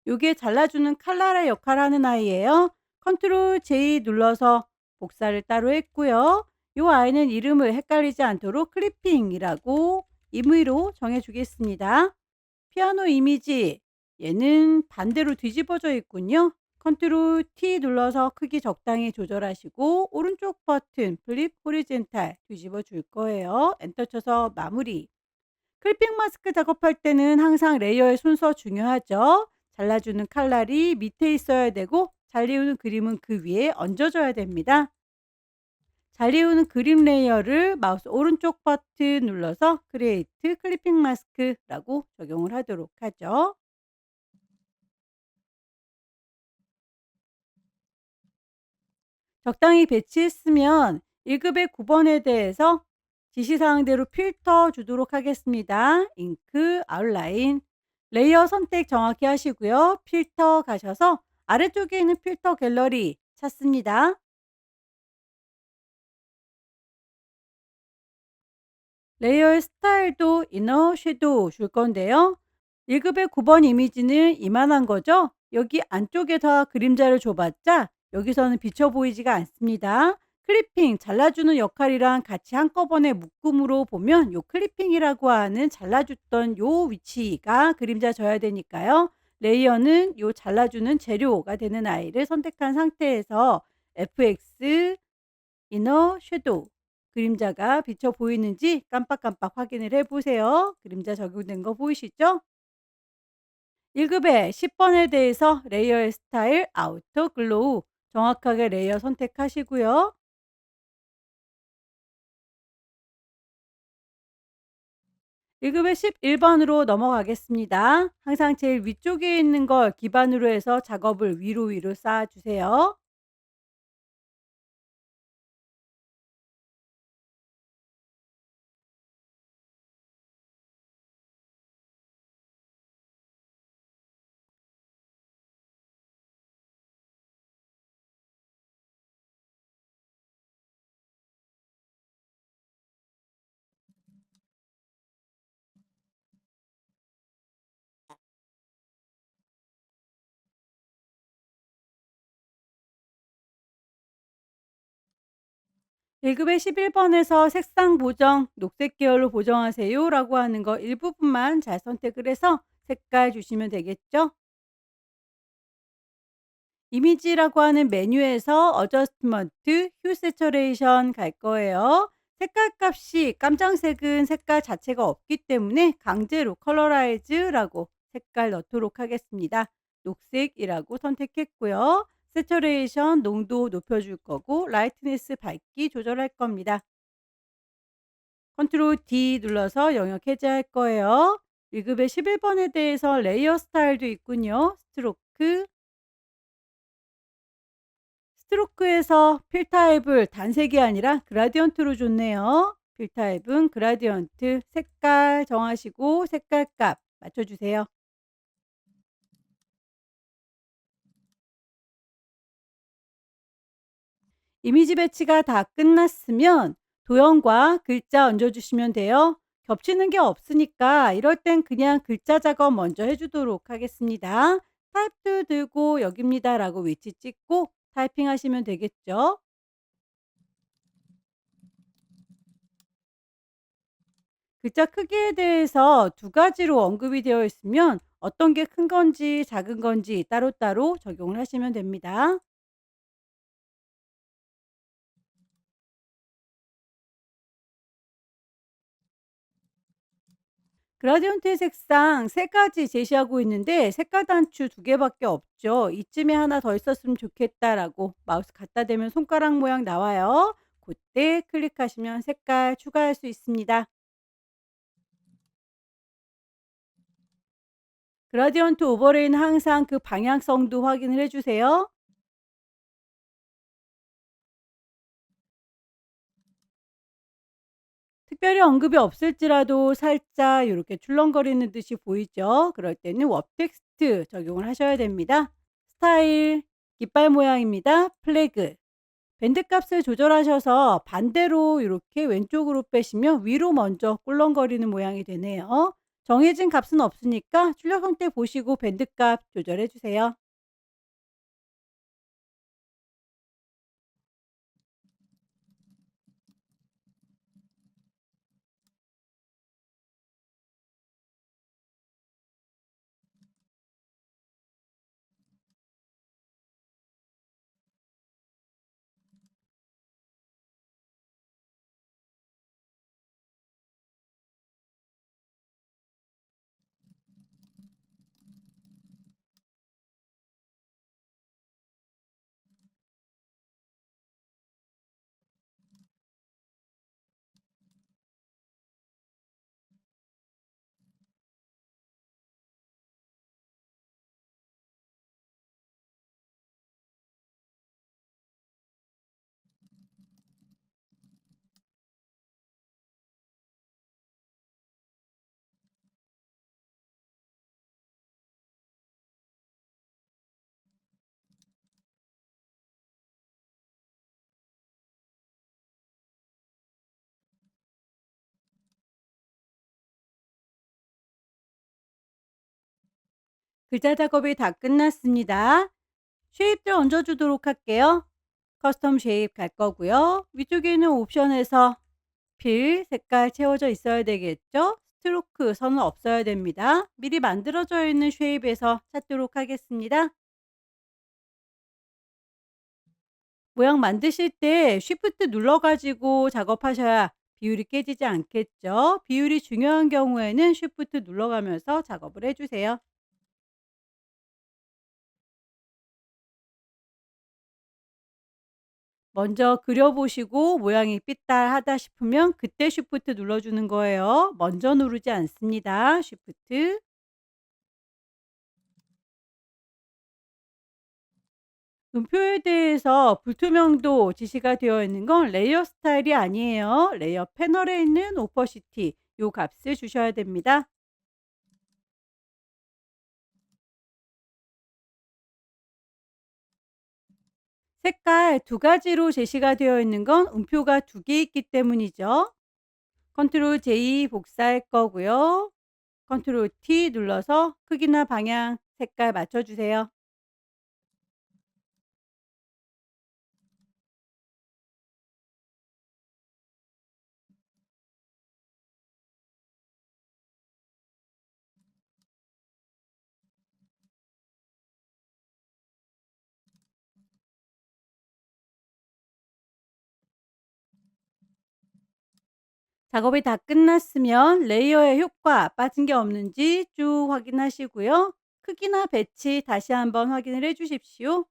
요게 잘라주는 칼날의 역할을 하는 아이예요. 컨트롤 J 눌러서 복사를 따로 했고요. 요 아이는 이름을 헷갈리지 않도록 클리핑이라고 임의로 정해 주겠습니다. 피아노 이미지, 얘는 반대로 뒤집어져 있군요. 컨트롤 T 눌러서 크기 적당히 조절하시고 오른쪽 버튼 플립 호리젠탈 뒤집어 줄 거예요. 엔터 쳐서 마무리. 클리핑 마스크 작업할 때는 항상 레이어의 순서 중요하죠. 잘라주는 칼날이 밑에 있어야 되고 잘리우는 그림은 그 위에 얹어줘야 됩니다. 잘리우는 그림 레이어를 마우스 오른쪽 버튼 눌러서 크리에이트 클리핑 마스크라고 적용을 하도록 하죠. 적당히 배치했으면 1급의 9번에 대해서 지시사항대로 필터 주도록 하겠습니다. 잉크, 아웃라인, 레이어 선택 정확히 하시고요. 필터 가셔서 아래쪽에 있는 필터 갤러리 찾습니다. 레이어의 스타일도 이너 섀도우 줄 건데요. 1급의 9번 이미지는 이만한 거죠. 여기 안쪽에서 그림자를 줘봤자 여기서는 비쳐 보이지가 않습니다. 클리핑 잘라주는 역할이랑 같이 한꺼번에 묶음으로 보면 요 클리핑이라고 하는 잘라줬던 요 위치가 그림자 져야 되니까요. 레이어는 요 잘라주는 재료가 되는 아이를 선택한 상태에서 FX 이너 섀도우 그림자가 비쳐 보이는지 깜빡깜빡 확인을 해 보세요. 그림자 적용된 거 보이시죠? 1급의 10번에 대해서 레이어의 스타일 아우터 글로우 정확하게 레이어 선택하시고요. 1급의 11번으로 넘어가겠습니다. 항상 제일 위쪽에 있는 걸 기반으로 해서 작업을 위로 쌓아주세요. 1급의 11번에서 색상 보정, 녹색 계열로 보정하세요 라고 하는 거 일부분만 잘 선택을 해서 색깔 주시면 되겠죠. 이미지라고 하는 메뉴에서 어저스트먼트, 휴 세처레이션 갈 거예요. 색깔 값이 깜장색은 색깔 자체가 없기 때문에 강제로 컬러라이즈라고 색깔 넣도록 하겠습니다. 녹색이라고 선택했고요. 세처레이션 농도 높여줄 거고 라이트니스 밝기 조절할 겁니다. 컨트롤 D 눌러서 영역 해제할 거예요. 1급의 11번에 대해서 레이어 스타일도 있군요. 스트로크, 스트로크에서 필 타입을 단색이 아니라 그라디언트로 줬네요. 필 타입은 그라디언트 색깔 정하시고 색깔 값 맞춰주세요. 이미지 배치가 다 끝났으면 도형과 글자 얹어주시면 돼요. 겹치는 게 없으니까 이럴 땐 그냥 글자 작업 먼저 해주도록 하겠습니다. 타입2 들고 여기입니다 라고 위치 찍고 타이핑 하시면 되겠죠. 글자 크기에 대해서 두 가지로 언급이 되어 있으면 어떤 게 큰 건지 작은 건지 따로따로 적용을 하시면 됩니다. 그라디언트의 색상 세 가지 제시하고 있는데 색깔 단추 두 개밖에 없죠. 이쯤에 하나 더 있었으면 좋겠다라고 마우스 갖다 대면 손가락 모양 나와요. 그때 클릭하시면 색깔 추가할 수 있습니다. 그라디언트 오버레이는 항상 그 방향성도 확인을 해주세요. 특별히 언급이 없을지라도 살짝 이렇게 출렁거리는 듯이 보이죠. 그럴 때는 웹 텍스트 적용을 하셔야 됩니다. 스타일, 깃발 모양입니다. 플래그. 밴드 값을 조절하셔서 반대로 이렇게 왼쪽으로 빼시면 위로 먼저 꿀렁거리는 모양이 되네요. 정해진 값은 없으니까 출력 형태 보시고 밴드 값 조절해 주세요. 글자 작업이 다 끝났습니다. 쉐입들 얹어주도록 할게요. 커스텀 쉐입 갈 거고요. 위쪽에는 옵션에서 필 색깔 채워져 있어야 되겠죠? 스트로크 선은 없어야 됩니다. 미리 만들어져 있는 쉐입에서 찾도록 하겠습니다. 모양 만드실 때 쉬프트 눌러 가지고 작업하셔야 비율이 깨지지 않겠죠? 비율이 중요한 경우에는 쉬프트 눌러가면서 작업을 해주세요. 먼저 그려보시고 모양이 삐뚤하다 싶으면 그때 쉬프트 눌러주는 거예요. 먼저 누르지 않습니다. 쉬프트. 음표에 대해서 불투명도 지시가 되어 있는 건 레이어 스타일이 아니에요. 레이어 패널에 있는 오퍼시티 요 값을 주셔야 됩니다. 색깔 두 가지로 제시가 되어 있는 건 음표가 두 개 있기 때문이죠. 컨트롤 J 복사할 거고요. 컨트롤 T 눌러서 크기나 방향, 색깔 맞춰주세요. 작업이 다 끝났으면 레이어의 효과 빠진 게 없는지 쭉 확인하시고요. 크기나 배치 다시 한번 확인을 해 주십시오.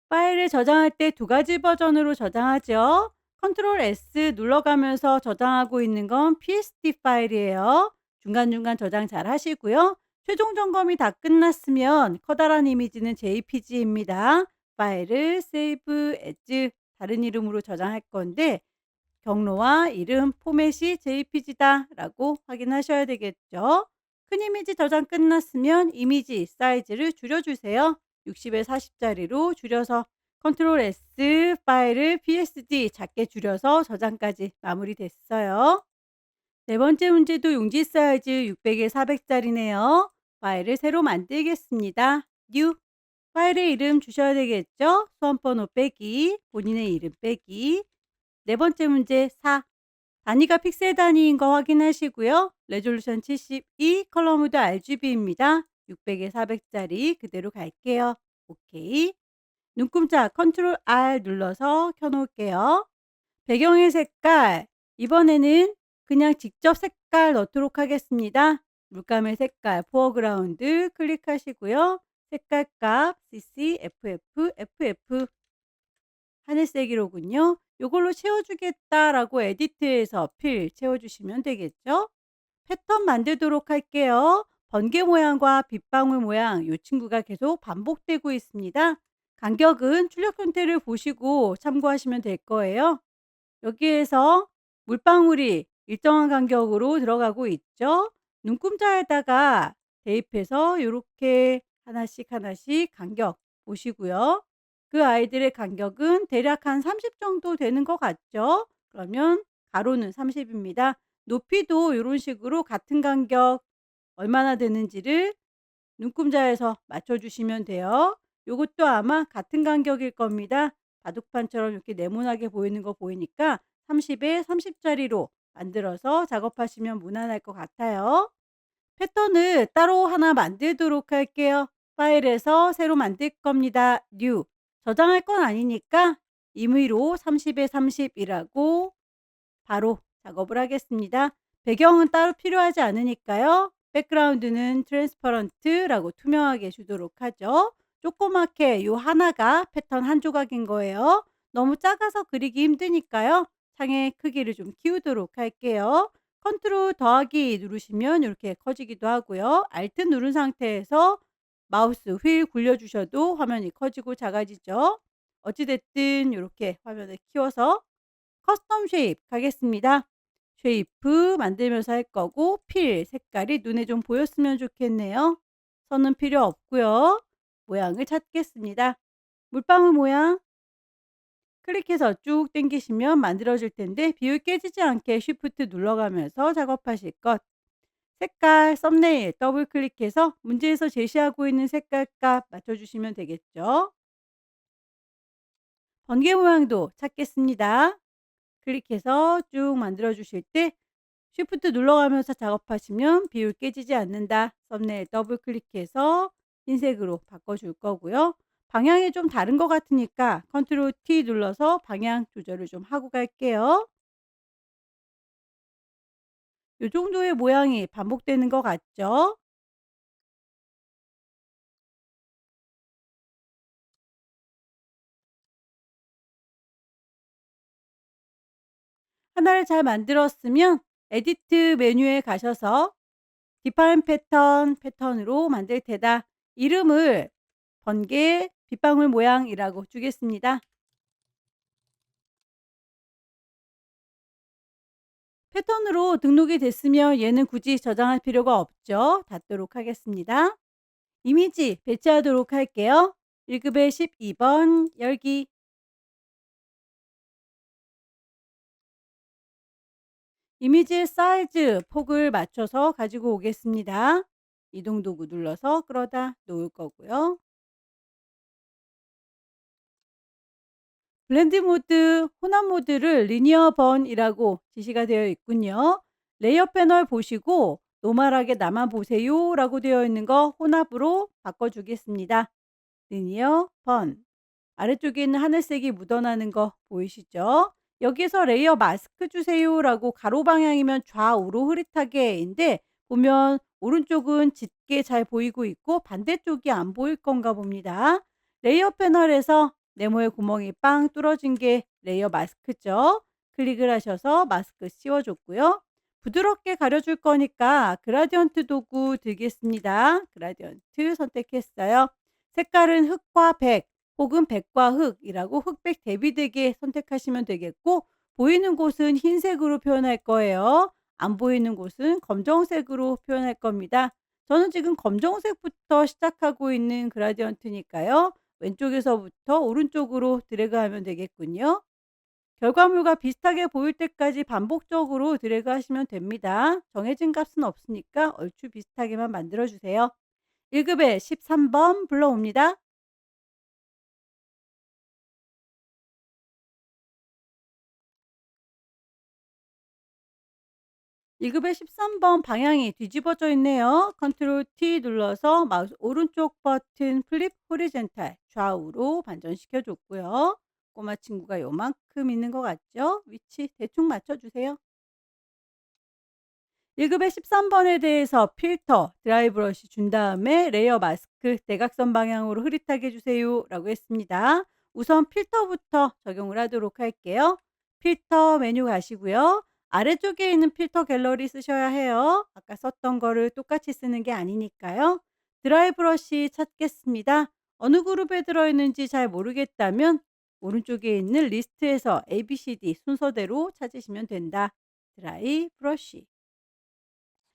파일을 저장할 때 두 가지 버전으로 저장하죠. 컨트롤 S 눌러가면서 저장하고 있는 건 PSD 파일이에요. 중간중간 저장 잘 하시고요. 최종 점검이 다 끝났으면 커다란 이미지는 JPG입니다. 파일을 세이브 에즈 다른 이름으로 저장할 건데 경로와 이름, 포맷이 JPG다라고 확인하셔야 되겠죠. 큰 이미지 저장 끝났으면 이미지 사이즈를 줄여주세요. 60에 40짜리로 줄여서 컨트롤 S 파일을 PSD 작게 줄여서 저장까지 마무리됐어요. 네 번째 문제도 용지 사이즈 600에 400짜리네요. 파일을 새로 만들겠습니다. New 파일의 이름 주셔야 되겠죠? 수험번호 빼기, 본인의 이름 빼기. 네 번째 문제 4. 단위가 픽셀 단위인 거 확인하시고요. 레졸루션 72, 컬러 모드 RGB입니다. 600에 400짜리 그대로 갈게요. 오케이. 눈금자 컨트롤 R 눌러서 켜놓을게요. 배경의 색깔 이번에는 그냥 직접 색깔 넣도록 하겠습니다. 물감의 색깔 포어그라운드 클릭하시고요. 색깔 값 CC, FF, FF 하늘색이로군요. 요걸로 채워주겠다라고 에디트에서 필 채워주시면 되겠죠. 패턴 만들도록 할게요. 번개 모양과 빗방울 모양 이 친구가 계속 반복되고 있습니다. 간격은 출력 형태를 보시고 참고하시면 될 거예요. 여기에서 물방울이 일정한 간격으로 들어가고 있죠. 눈금자에다가 대입해서 이렇게 하나씩 하나씩 간격 보시고요. 그 아이들의 간격은 대략 한 30 정도 되는 것 같죠. 그러면 가로는 30입니다. 높이도 이런 식으로 같은 간격 얼마나 되는지를 눈금자에서 맞춰주시면 돼요. 요것도 아마 같은 간격일 겁니다. 바둑판처럼 이렇게 네모나게 보이는 거 보이니까 30에 30짜리로 만들어서 작업하시면 무난할 것 같아요. 패턴을 따로 하나 만들도록 할게요. 파일에서 새로 만들 겁니다. New. 저장할 건 아니니까 임의로 30에 30이라고 바로 작업을 하겠습니다. 배경은 따로 필요하지 않으니까요. 백그라운드는 트랜스퍼런트라고 투명하게 주도록 하죠. 조그맣게 요 하나가 패턴 한 조각인 거예요. 너무 작아서 그리기 힘드니까요. 창의 크기를 좀 키우도록 할게요. 컨트롤 더하기 누르시면 이렇게 커지기도 하고요. 알트 누른 상태에서 마우스 휠 굴려주셔도 화면이 커지고 작아지죠. 어찌됐든 이렇게 화면을 키워서 커스텀 쉐입 가겠습니다. 쉐이프 만들면서 할 거고 필 색깔이 눈에 좀 보였으면 좋겠네요. 선은 필요 없고요. 모양을 찾겠습니다. 물방울 모양 클릭해서 쭉 당기시면 만들어질 텐데 비율 깨지지 않게 쉬프트 눌러가면서 작업하실 것. 색깔 썸네일 더블 클릭해서 문제에서 제시하고 있는 색깔 값 맞춰주시면 되겠죠. 번개 모양도 찾겠습니다. 클릭해서 쭉 만들어 주실 때 쉬프트 눌러가면서 작업하시면 비율 깨지지 않는다. 썸네일 더블 클릭해서 흰색으로 바꿔줄 거고요. 방향이 좀 다른 것 같으니까 컨트롤 T 눌러서 방향 조절을 좀 하고 갈게요. 이 정도의 모양이 반복되는 것 같죠? 하나를 잘 만들었으면 에디트 메뉴에 가셔서 디파인 패턴으로 만들 테다. 이름을 번개 빗방울 모양이라고 주겠습니다. 패턴으로 등록이 됐으면 얘는 굳이 저장할 필요가 없죠. 닫도록 하겠습니다. 이미지 배치하도록 할게요. 1급의 12번 열기. 이미지의 사이즈, 폭을 맞춰서 가지고 오겠습니다. 이동 도구 눌러서 끌어다 놓을 거고요. 블렌드 모드, 혼합 모드를 리니어 번이라고 지시가 되어 있군요. 레이어 패널 보시고 노멀하게 나만 보세요 라고 되어 있는 거 혼합으로 바꿔주겠습니다. 리니어 번. 아래쪽에 있는 하늘색이 묻어나는 거 보이시죠? 여기서 레이어 마스크 주세요라고 가로 방향이면 좌우로 흐릿하게인데 보면 오른쪽은 짙게 잘 보이고 있고 반대쪽이 안 보일 건가 봅니다. 레이어 패널에서 네모의 구멍이 빵 뚫어진 게 레이어 마스크죠. 클릭을 하셔서 마스크 씌워줬고요. 부드럽게 가려줄 거니까 그라디언트 도구 들겠습니다. 그라디언트 선택했어요. 색깔은 흑과 백 혹은 백과 흑이라고 흑백 대비되게 선택하시면 되겠고 보이는 곳은 흰색으로 표현할 거예요. 안 보이는 곳은 검정색으로 표현할 겁니다. 저는 지금 검정색부터 시작하고 있는 그라디언트니까요. 왼쪽에서부터 오른쪽으로 드래그하면 되겠군요. 결과물과 비슷하게 보일 때까지 반복적으로 드래그 하시면 됩니다. 정해진 값은 없으니까 얼추 비슷하게만 만들어 주세요. 1급의 13번 불러옵니다. 1급의 13번 방향이 뒤집어져 있네요. 컨트롤 T 눌러서 마우스 오른쪽 버튼 플립 호리젠탈 좌우로 반전시켜 줬고요. 꼬마 친구가 요만큼 있는 것 같죠? 위치 대충 맞춰주세요. 1급의 13번에 대해서 필터, 드라이 브러쉬 준 다음에 레이어 마스크 대각선 방향으로 흐릿하게 해주세요 라고 했습니다. 우선 필터부터 적용을 하도록 할게요. 필터 메뉴 가시고요. 아래쪽에 있는 필터 갤러리 쓰셔야 해요. 아까 썼던 거를 똑같이 쓰는 게 아니니까요. 드라이 브러쉬 찾겠습니다. 어느 그룹에 들어있는지 잘 모르겠다면 오른쪽에 있는 리스트에서 ABCD 순서대로 찾으시면 된다. 드라이 브러쉬.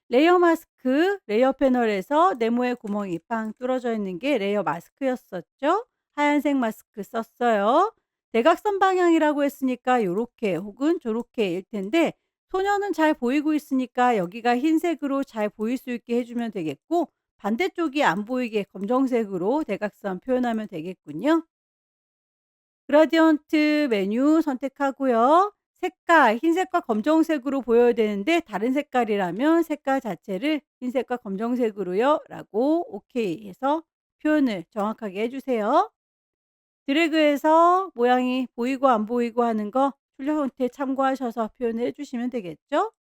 레이어 마스크, 레이어 패널에서 네모의 구멍이 빵 뚫어져 있는 게 레이어 마스크였었죠. 하얀색 마스크 썼어요. 대각선 방향이라고 했으니까 요렇게 혹은 저렇게일 텐데 소녀는 잘 보이고 있으니까 여기가 흰색으로 잘 보일 수 있게 해주면 되겠고 반대쪽이 안 보이게 검정색으로 대각선 표현하면 되겠군요. 그라디언트 메뉴 선택하고요. 색깔 흰색과 검정색으로 보여야 되는데 다른 색깔이라면 색깔 자체를 흰색과 검정색으로요 라고 오케이 해서 표현을 정확하게 해 주세요. 드래그해서 모양이 보이고 안 보이고 하는 거 출력 형태 참고하셔서 표현을 해 주시면 되겠죠.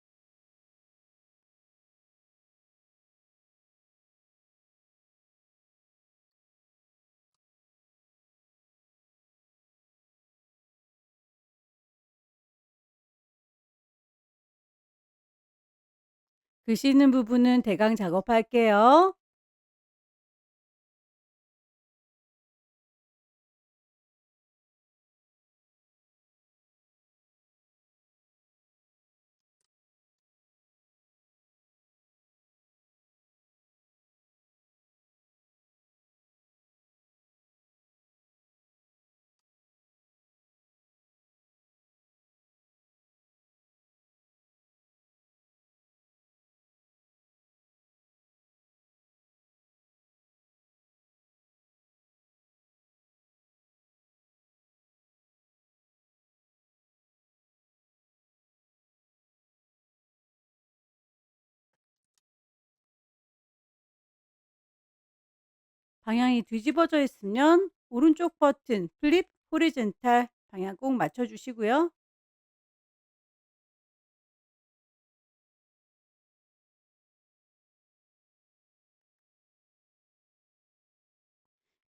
글씨 있는 부분은 대강 작업할게요. 방향이 뒤집어져 있으면 오른쪽 버튼 플립 호리젠탈 방향 꼭 맞춰 주시고요.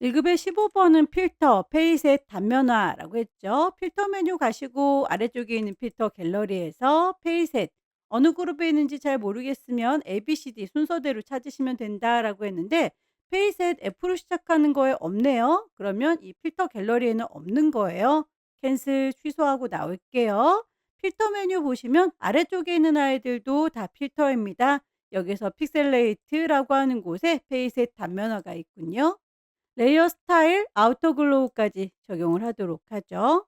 1급의 15번은 필터, 페이셋 단면화라고 했죠. 필터 메뉴 가시고 아래쪽에 있는 필터 갤러리에서 페이셋 어느 그룹에 있는지 잘 모르겠으면 ABCD 순서대로 찾으시면 된다라고 했는데 페이셋 F로 시작하는 거에 없네요. 그러면 이 필터 갤러리에는 없는 거예요. 캔슬 취소하고 나올게요. 필터 메뉴 보시면 아래쪽에 있는 아이들도 다 필터입니다. 여기서 픽셀레이트라고 하는 곳에 페이셋 단면화가 있군요. 레이어 스타일, 아우터 글로우까지 적용을 하도록 하죠.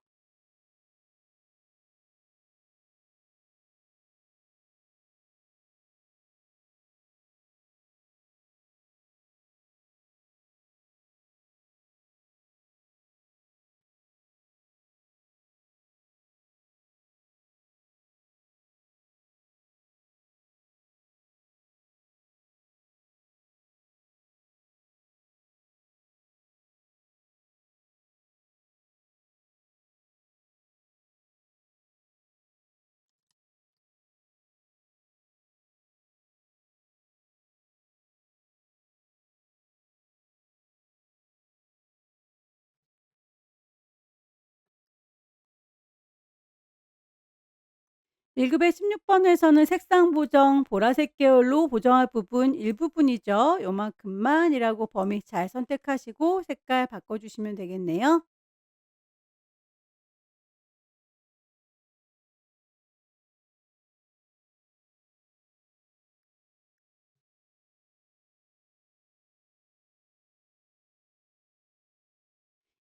1급의 16번에서는 색상 보정, 보라색 계열로 보정할 부분 일부분이죠. 요만큼만이라고 범위 잘 선택하시고 색깔 바꿔주시면 되겠네요.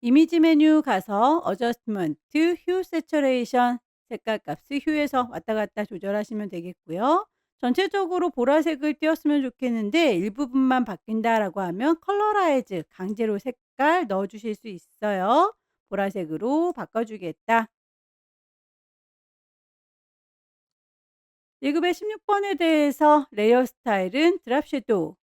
이미지 메뉴 가서 어저스트먼트, 휴 세처레이션 색깔 값을 휴에서 왔다 갔다 조절하시면 되겠고요. 전체적으로 보라색을 띄웠으면 좋겠는데 일부분만 바뀐다라고 하면 컬러라이즈 강제로 색깔 넣어 주실 수 있어요. 보라색으로 바꿔주겠다. 1급의 16번에 대해서 레이어 스타일은 드랍 섀도우,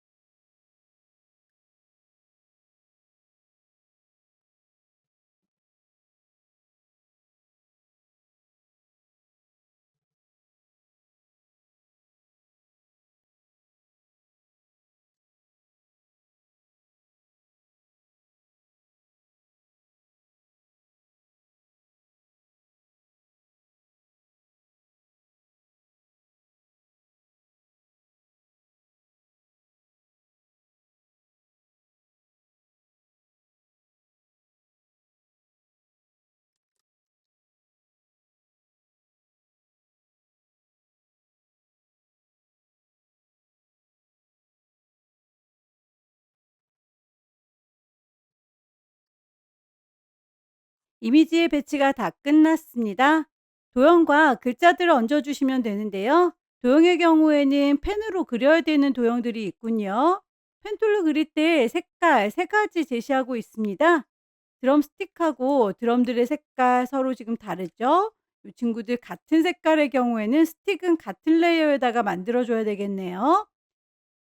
이미지의 배치가 다 끝났습니다. 도형과 글자들을 얹어 주시면 되는데요. 도형의 경우에는 펜으로 그려야 되는 도형들이 있군요. 펜툴로 그릴 때 색깔 세 가지 제시하고 있습니다. 드럼 스틱하고 드럼들의 색깔 서로 지금 다르죠? 이 친구들 같은 색깔의 경우에는 스틱은 같은 레이어에다가 만들어 줘야 되겠네요.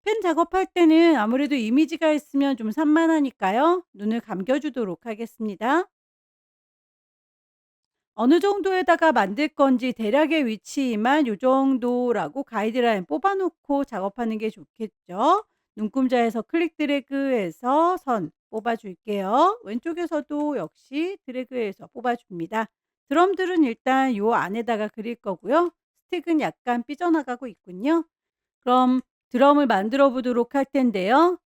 펜 작업할 때는 아무래도 이미지가 있으면 좀 산만하니까요. 눈을 감겨 주도록 하겠습니다. 어느 정도에다가 만들 건지 대략의 위치만 요 정도라고 가이드라인 뽑아 놓고 작업하는 게 좋겠죠. 눈금자에서 클릭 드래그해서 선 뽑아 줄게요. 왼쪽에서도 역시 드래그해서 뽑아 줍니다. 드럼들은 일단 요 안에다가 그릴 거고요. 스틱은 약간 삐져나가고 있군요. 그럼 드럼을 만들어 보도록 할 텐데요.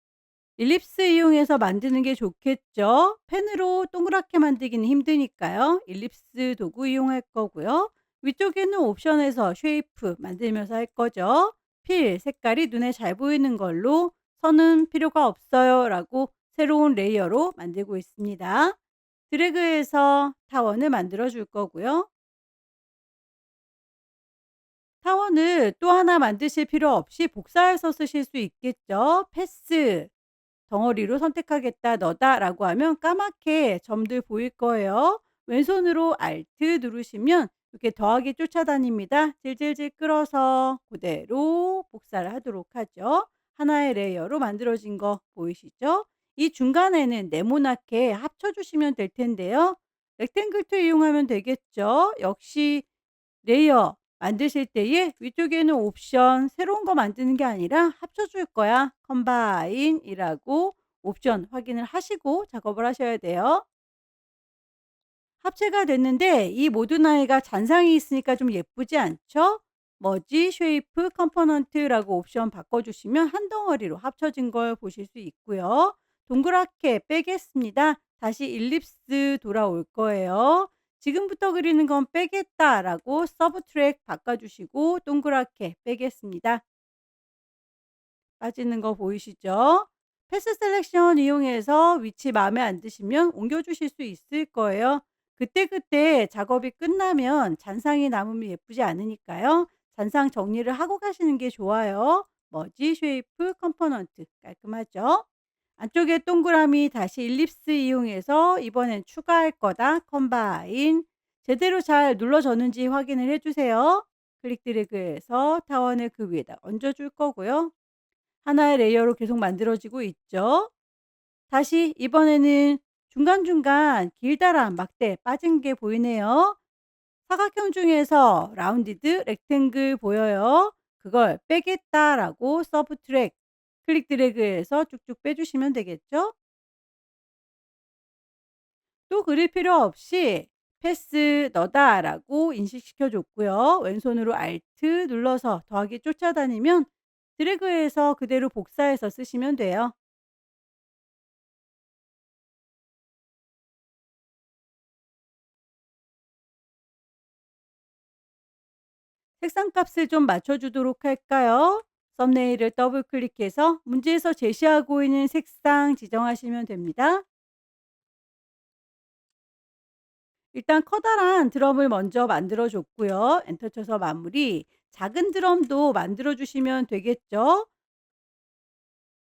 일립스 이용해서 만드는 게 좋겠죠. 펜으로 동그랗게 만들기는 힘드니까요. 일립스 도구 이용할 거고요. 위쪽에는 옵션에서 쉐이프 만들면서 할 거죠. 필 색깔이 눈에 잘 보이는 걸로 선은 필요가 없어요 라고 새로운 레이어로 만들고 있습니다. 드래그해서 타원을 만들어 줄 거고요. 타원을 또 하나 만드실 필요 없이 복사해서 쓰실 수 있겠죠. 패스 덩어리로 선택하겠다 너다라고 하면 까맣게 점들 보일 거예요. 왼손으로 Alt 누르시면 이렇게 더하기 쫓아다닙니다. 질질질 끌어서 그대로 복사를 하도록 하죠. 하나의 레이어로 만들어진 거 보이시죠? 이 중간에는 네모나게 합쳐주시면 될 텐데요. 렉탱글 툴 이용하면 되겠죠. 역시 레이어 만드실 때에 위쪽에는 옵션 새로운 거 만드는 게 아니라 합쳐줄 거야. 컴바인이라고 옵션 확인을 하시고 작업을 하셔야 돼요. 합체가 됐는데 이 모든 아이가 잔상이 있으니까 좀 예쁘지 않죠? 머지, 쉐이프, 컴포넌트라고 옵션 바꿔주시면 한 덩어리로 합쳐진 걸 보실 수 있고요. 동그랗게 빼겠습니다. 다시 일립스 돌아올 거예요. 지금부터 그리는 건 빼겠다라고 서브 트랙 바꿔주시고 동그랗게 빼겠습니다. 빠지는 거 보이시죠? 패스 셀렉션 이용해서 위치 마음에 안 드시면 옮겨주실 수 있을 거예요. 그때그때 작업이 끝나면 잔상이 남으면 예쁘지 않으니까요. 잔상 정리를 하고 가시는 게 좋아요. 머지, 쉐이프, 컴포넌트 깔끔하죠? 안쪽에 동그라미 다시 일립스 이용해서 이번엔 추가할 거다. 컴바인 제대로 잘 눌러졌는지 확인을 해주세요. 클릭 드래그해서 타원을 그 위에다 얹어줄 거고요. 하나의 레이어로 계속 만들어지고 있죠. 다시 이번에는 중간중간 길다란 막대 빠진 게 보이네요. 사각형 중에서 라운디드 렉탱글 보여요. 그걸 빼겠다라고 서브 트랙 클릭 드래그해서 쭉쭉 빼주시면 되겠죠. 또 그릴 필요 없이 패스 너다라고 인식시켜 줬고요. 왼손으로 알트 눌러서 더하기 쫓아다니면 드래그해서 그대로 복사해서 쓰시면 돼요. 색상 값을 좀 맞춰주도록 할까요? 썸네일을 더블 클릭해서 문제에서 제시하고 있는 색상 지정하시면 됩니다. 일단 커다란 드럼을 먼저 만들어 줬고요. 엔터 쳐서 마무리. 작은 드럼도 만들어 주시면 되겠죠.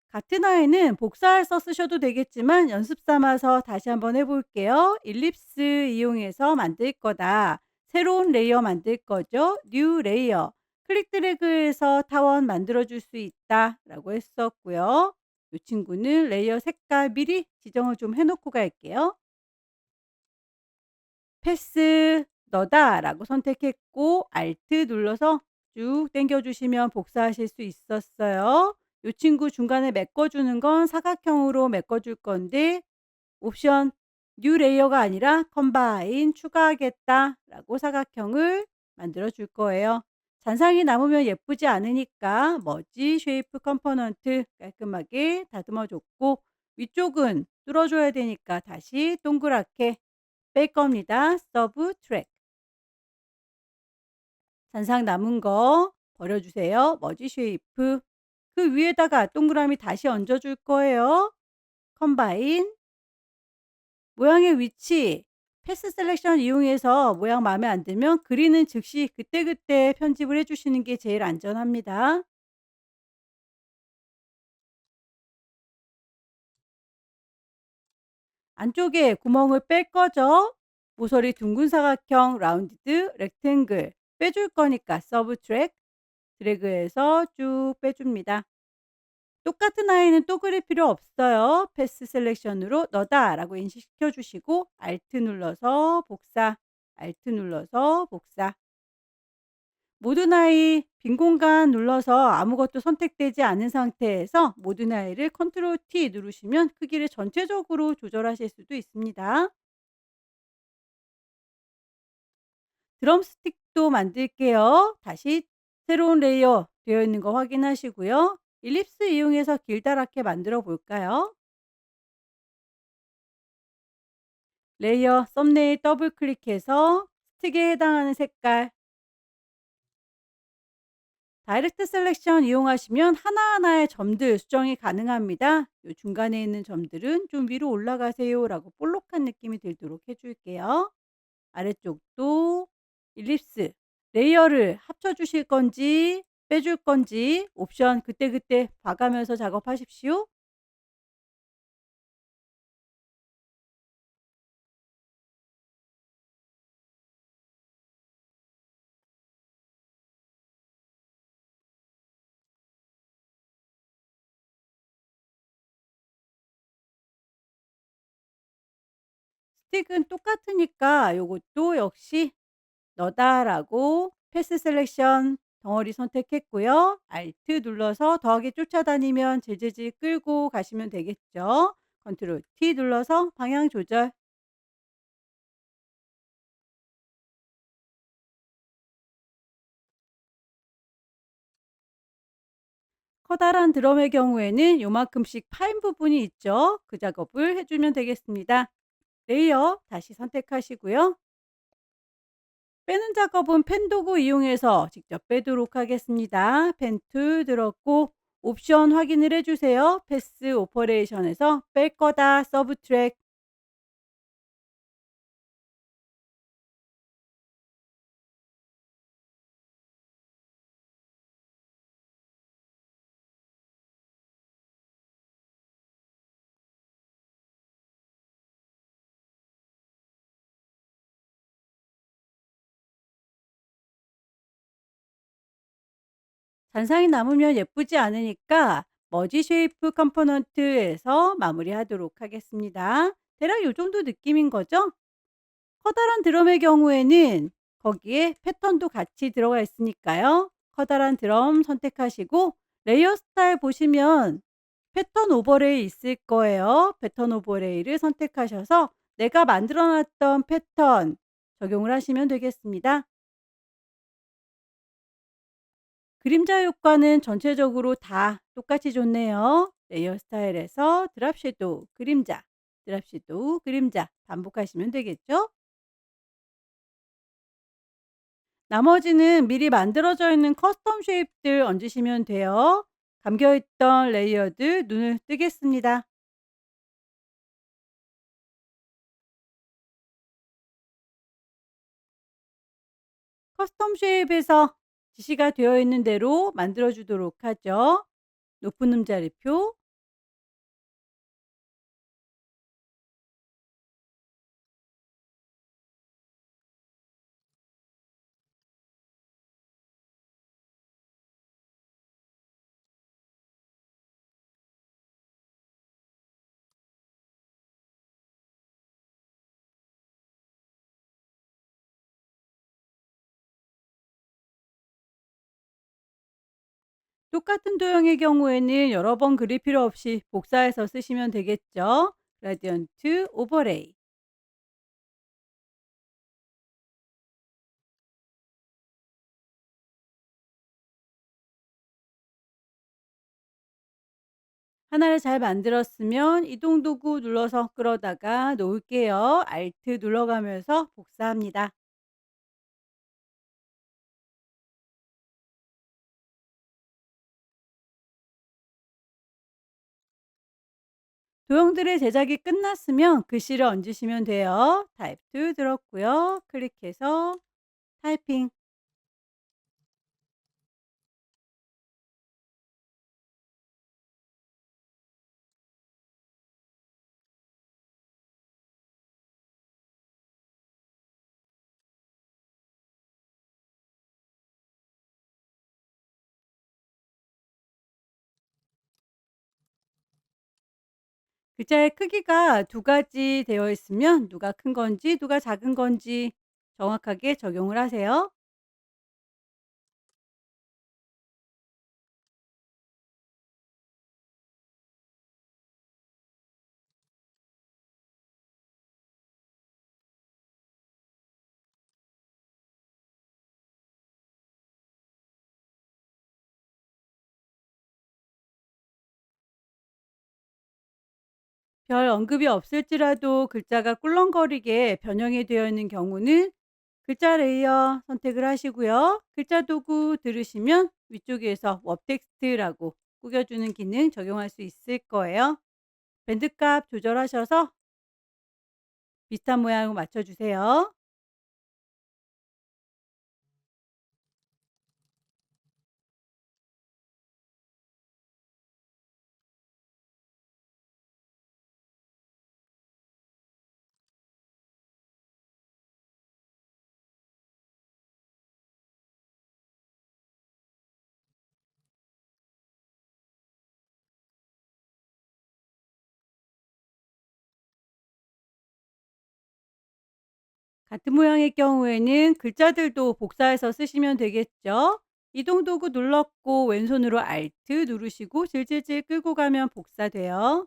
같은 아이는 복사해서 쓰셔도 되겠지만 연습 삼아서 다시 한번 해볼게요. 일립스 이용해서 만들 거다. 새로운 레이어 만들 거죠. 뉴 레이어. 클릭 드래그해서 타원 만들어 줄 수 있다 라고 했었고요. 이 친구는 레이어 색깔 미리 지정을 좀 해놓고 갈게요. 패스 너다 라고 선택했고 알트 눌러서 쭉 당겨 주시면 복사하실 수 있었어요. 이 친구 중간에 메꿔주는 건 사각형으로 메꿔줄 건데 옵션 뉴 레이어가 아니라 컴바인 추가하겠다 라고 사각형을 만들어 줄 거예요. 잔상이 남으면 예쁘지 않으니까 머지 쉐이프 컴포넌트 깔끔하게 다듬어 줬고 위쪽은 뚫어줘야 되니까 다시 동그랗게 뺄 겁니다. 서브 트랙. 잔상 남은 거 버려주세요. 머지 쉐이프. 그 위에다가 동그라미 다시 얹어줄 거예요. 컴바인. 모양의 위치. 패스 셀렉션 이용해서 모양 마음에 안 들면 그리는 즉시 그때그때 편집을 해주시는 게 제일 안전합니다. 안쪽에 구멍을 뺄 거죠. 모서리 둥근 사각형 라운디드 렉탱글 빼줄 거니까 서브 트랙 드래그해서 쭉 빼줍니다. 똑같은 아이는 또 그릴 필요 없어요. 패스 셀렉션으로 너다라고 인식시켜 주시고 알트 눌러서 복사, 알트 눌러서 복사. 모든 아이 빈 공간 눌러서 아무것도 선택되지 않은 상태에서 모든 아이를 컨트롤 T 누르시면 크기를 전체적으로 조절하실 수도 있습니다. 드럼 스틱도 만들게요. 다시 새로운 레이어 되어 있는 거 확인하시고요. 일립스 이용해서 길다랗게 만들어 볼까요? 레이어 썸네일 더블 클릭해서 스틱에 해당하는 색깔 다이렉트 셀렉션 이용하시면 하나하나의 점들 수정이 가능합니다. 요 중간에 있는 점들은 좀 위로 올라가세요 라고 볼록한 느낌이 들도록 해줄게요. 아래쪽도 일립스 레이어를 합쳐 주실 건지 빼줄 건지 옵션 그때그때 봐가면서 작업하십시오. 법칙은 똑같으니까 요것도 역시 너다라고 패스 셀렉션 덩어리 선택했고요. Alt 눌러서 더하기 쫓아다니면 재재지 끌고 가시면 되겠죠. 컨트롤 T 눌러서 방향 조절. 커다란 드럼의 경우에는 요만큼씩 파인 부분이 있죠. 그 작업을 해 주면 되겠습니다. 레이어 다시 선택하시고요. 빼는 작업은 펜 도구 이용해서 직접 빼도록 하겠습니다. 펜 툴 들었고 옵션 확인을 해 주세요. 패스 오퍼레이션에서 뺄 거다 서브트랙. 잔상이 남으면 예쁘지 않으니까 머지 쉐이프 컴포넌트에서 마무리하도록 하겠습니다. 대략 요 정도 느낌인 거죠? 커다란 드럼의 경우에는 거기에 패턴도 같이 들어가 있으니까요. 커다란 드럼 선택하시고 레이어 스타일 보시면 패턴 오버레이 있을 거예요. 패턴 오버레이를 선택하셔서 내가 만들어 놨던 패턴 적용을 하시면 되겠습니다. 그림자 효과는 전체적으로 다 똑같이 좋네요. 레이어 스타일에서 드랍 섀도우 그림자, 드랍 섀도우 그림자 반복하시면 되겠죠? 나머지는 미리 만들어져 있는 커스텀 쉐입들 얹으시면 돼요. 감겨있던 레이어드 눈을 뜨겠습니다. 커스텀 쉐입에서 지시가 되어 있는 대로 만들어 주도록 하죠. 높은 음자리표, 똑같은 도형의 경우에는 여러 번 그릴 필요 없이 복사해서 쓰시면 되겠죠. 그라디언트 오버레이. 하나를 잘 만들었으면 이동 도구 눌러서 끌어다가 놓을게요. Alt 눌러가면서 복사합니다. 도형들의 제작이 끝났으면 글씨를 얹으시면 돼요. 타입 2 들었고요. 클릭해서 타이핑. 글자의 크기가 두 가지 되어 있으면 누가 큰 건지 누가 작은 건지 정확하게 적용을 하세요. 별 언급이 없을지라도 글자가 꿀렁거리게 변형이 되어 있는 경우는 글자 레이어 선택을 하시고요. 글자 도구 들으시면 위쪽에서 웹 텍스트라고 꾸겨주는 기능 적용할 수 있을 거예요. 밴드 값 조절하셔서 비슷한 모양으로 맞춰주세요. 같은 모양의 경우에는 글자들도 복사해서 쓰시면 되겠죠. 이동 도구 눌렀고 왼손으로 Alt 누르시고 질질질 끌고 가면 복사돼요.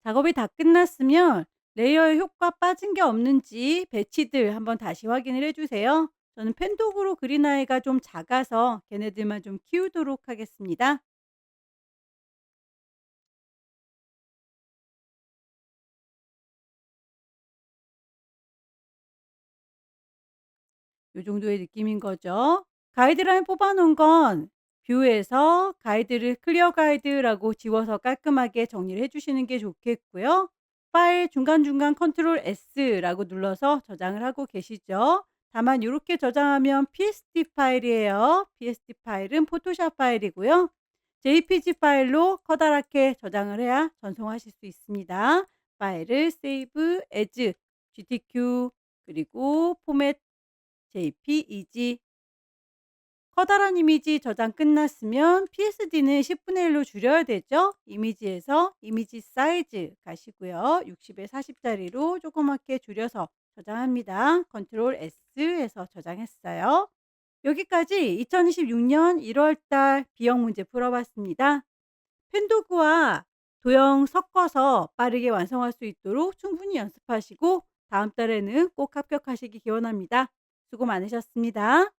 작업이 다 끝났으면 레이어의 효과 빠진 게 없는지 배치들 한번 다시 확인을 해 주세요. 저는 펜도구로 그린 아이가 좀 작아서 걔네들만 좀 키우도록 하겠습니다. 요 정도의 느낌인 거죠. 가이드라인 뽑아 놓은 건 뷰에서 가이드를 클리어 가이드라고 지워서 깔끔하게 정리를 해 주시는 게 좋겠고요. 파일 중간중간 컨트롤 S라고 눌러서 저장을 하고 계시죠. 다만 이렇게 저장하면 PSD 파일이에요. PSD 파일은 포토샵 파일이고요. JPG 파일로 커다랗게 저장을 해야 전송하실 수 있습니다. 파일을 Save as GTQ 그리고 포맷 JPEG. 커다란 이미지 저장 끝났으면 PSD는 10분의 1로 줄여야 되죠. 이미지에서 이미지 사이즈 가시고요. 60에 40짜리로 조그맣게 줄여서 저장합니다. 컨트롤 S 해서 저장했어요. 여기까지 2026년 1월 달 비형 문제 풀어봤습니다. 펜도구와 도형 섞어서 빠르게 완성할 수 있도록 충분히 연습하시고 다음 달에는 꼭 합격하시기 기원합니다. 수고 많으셨습니다.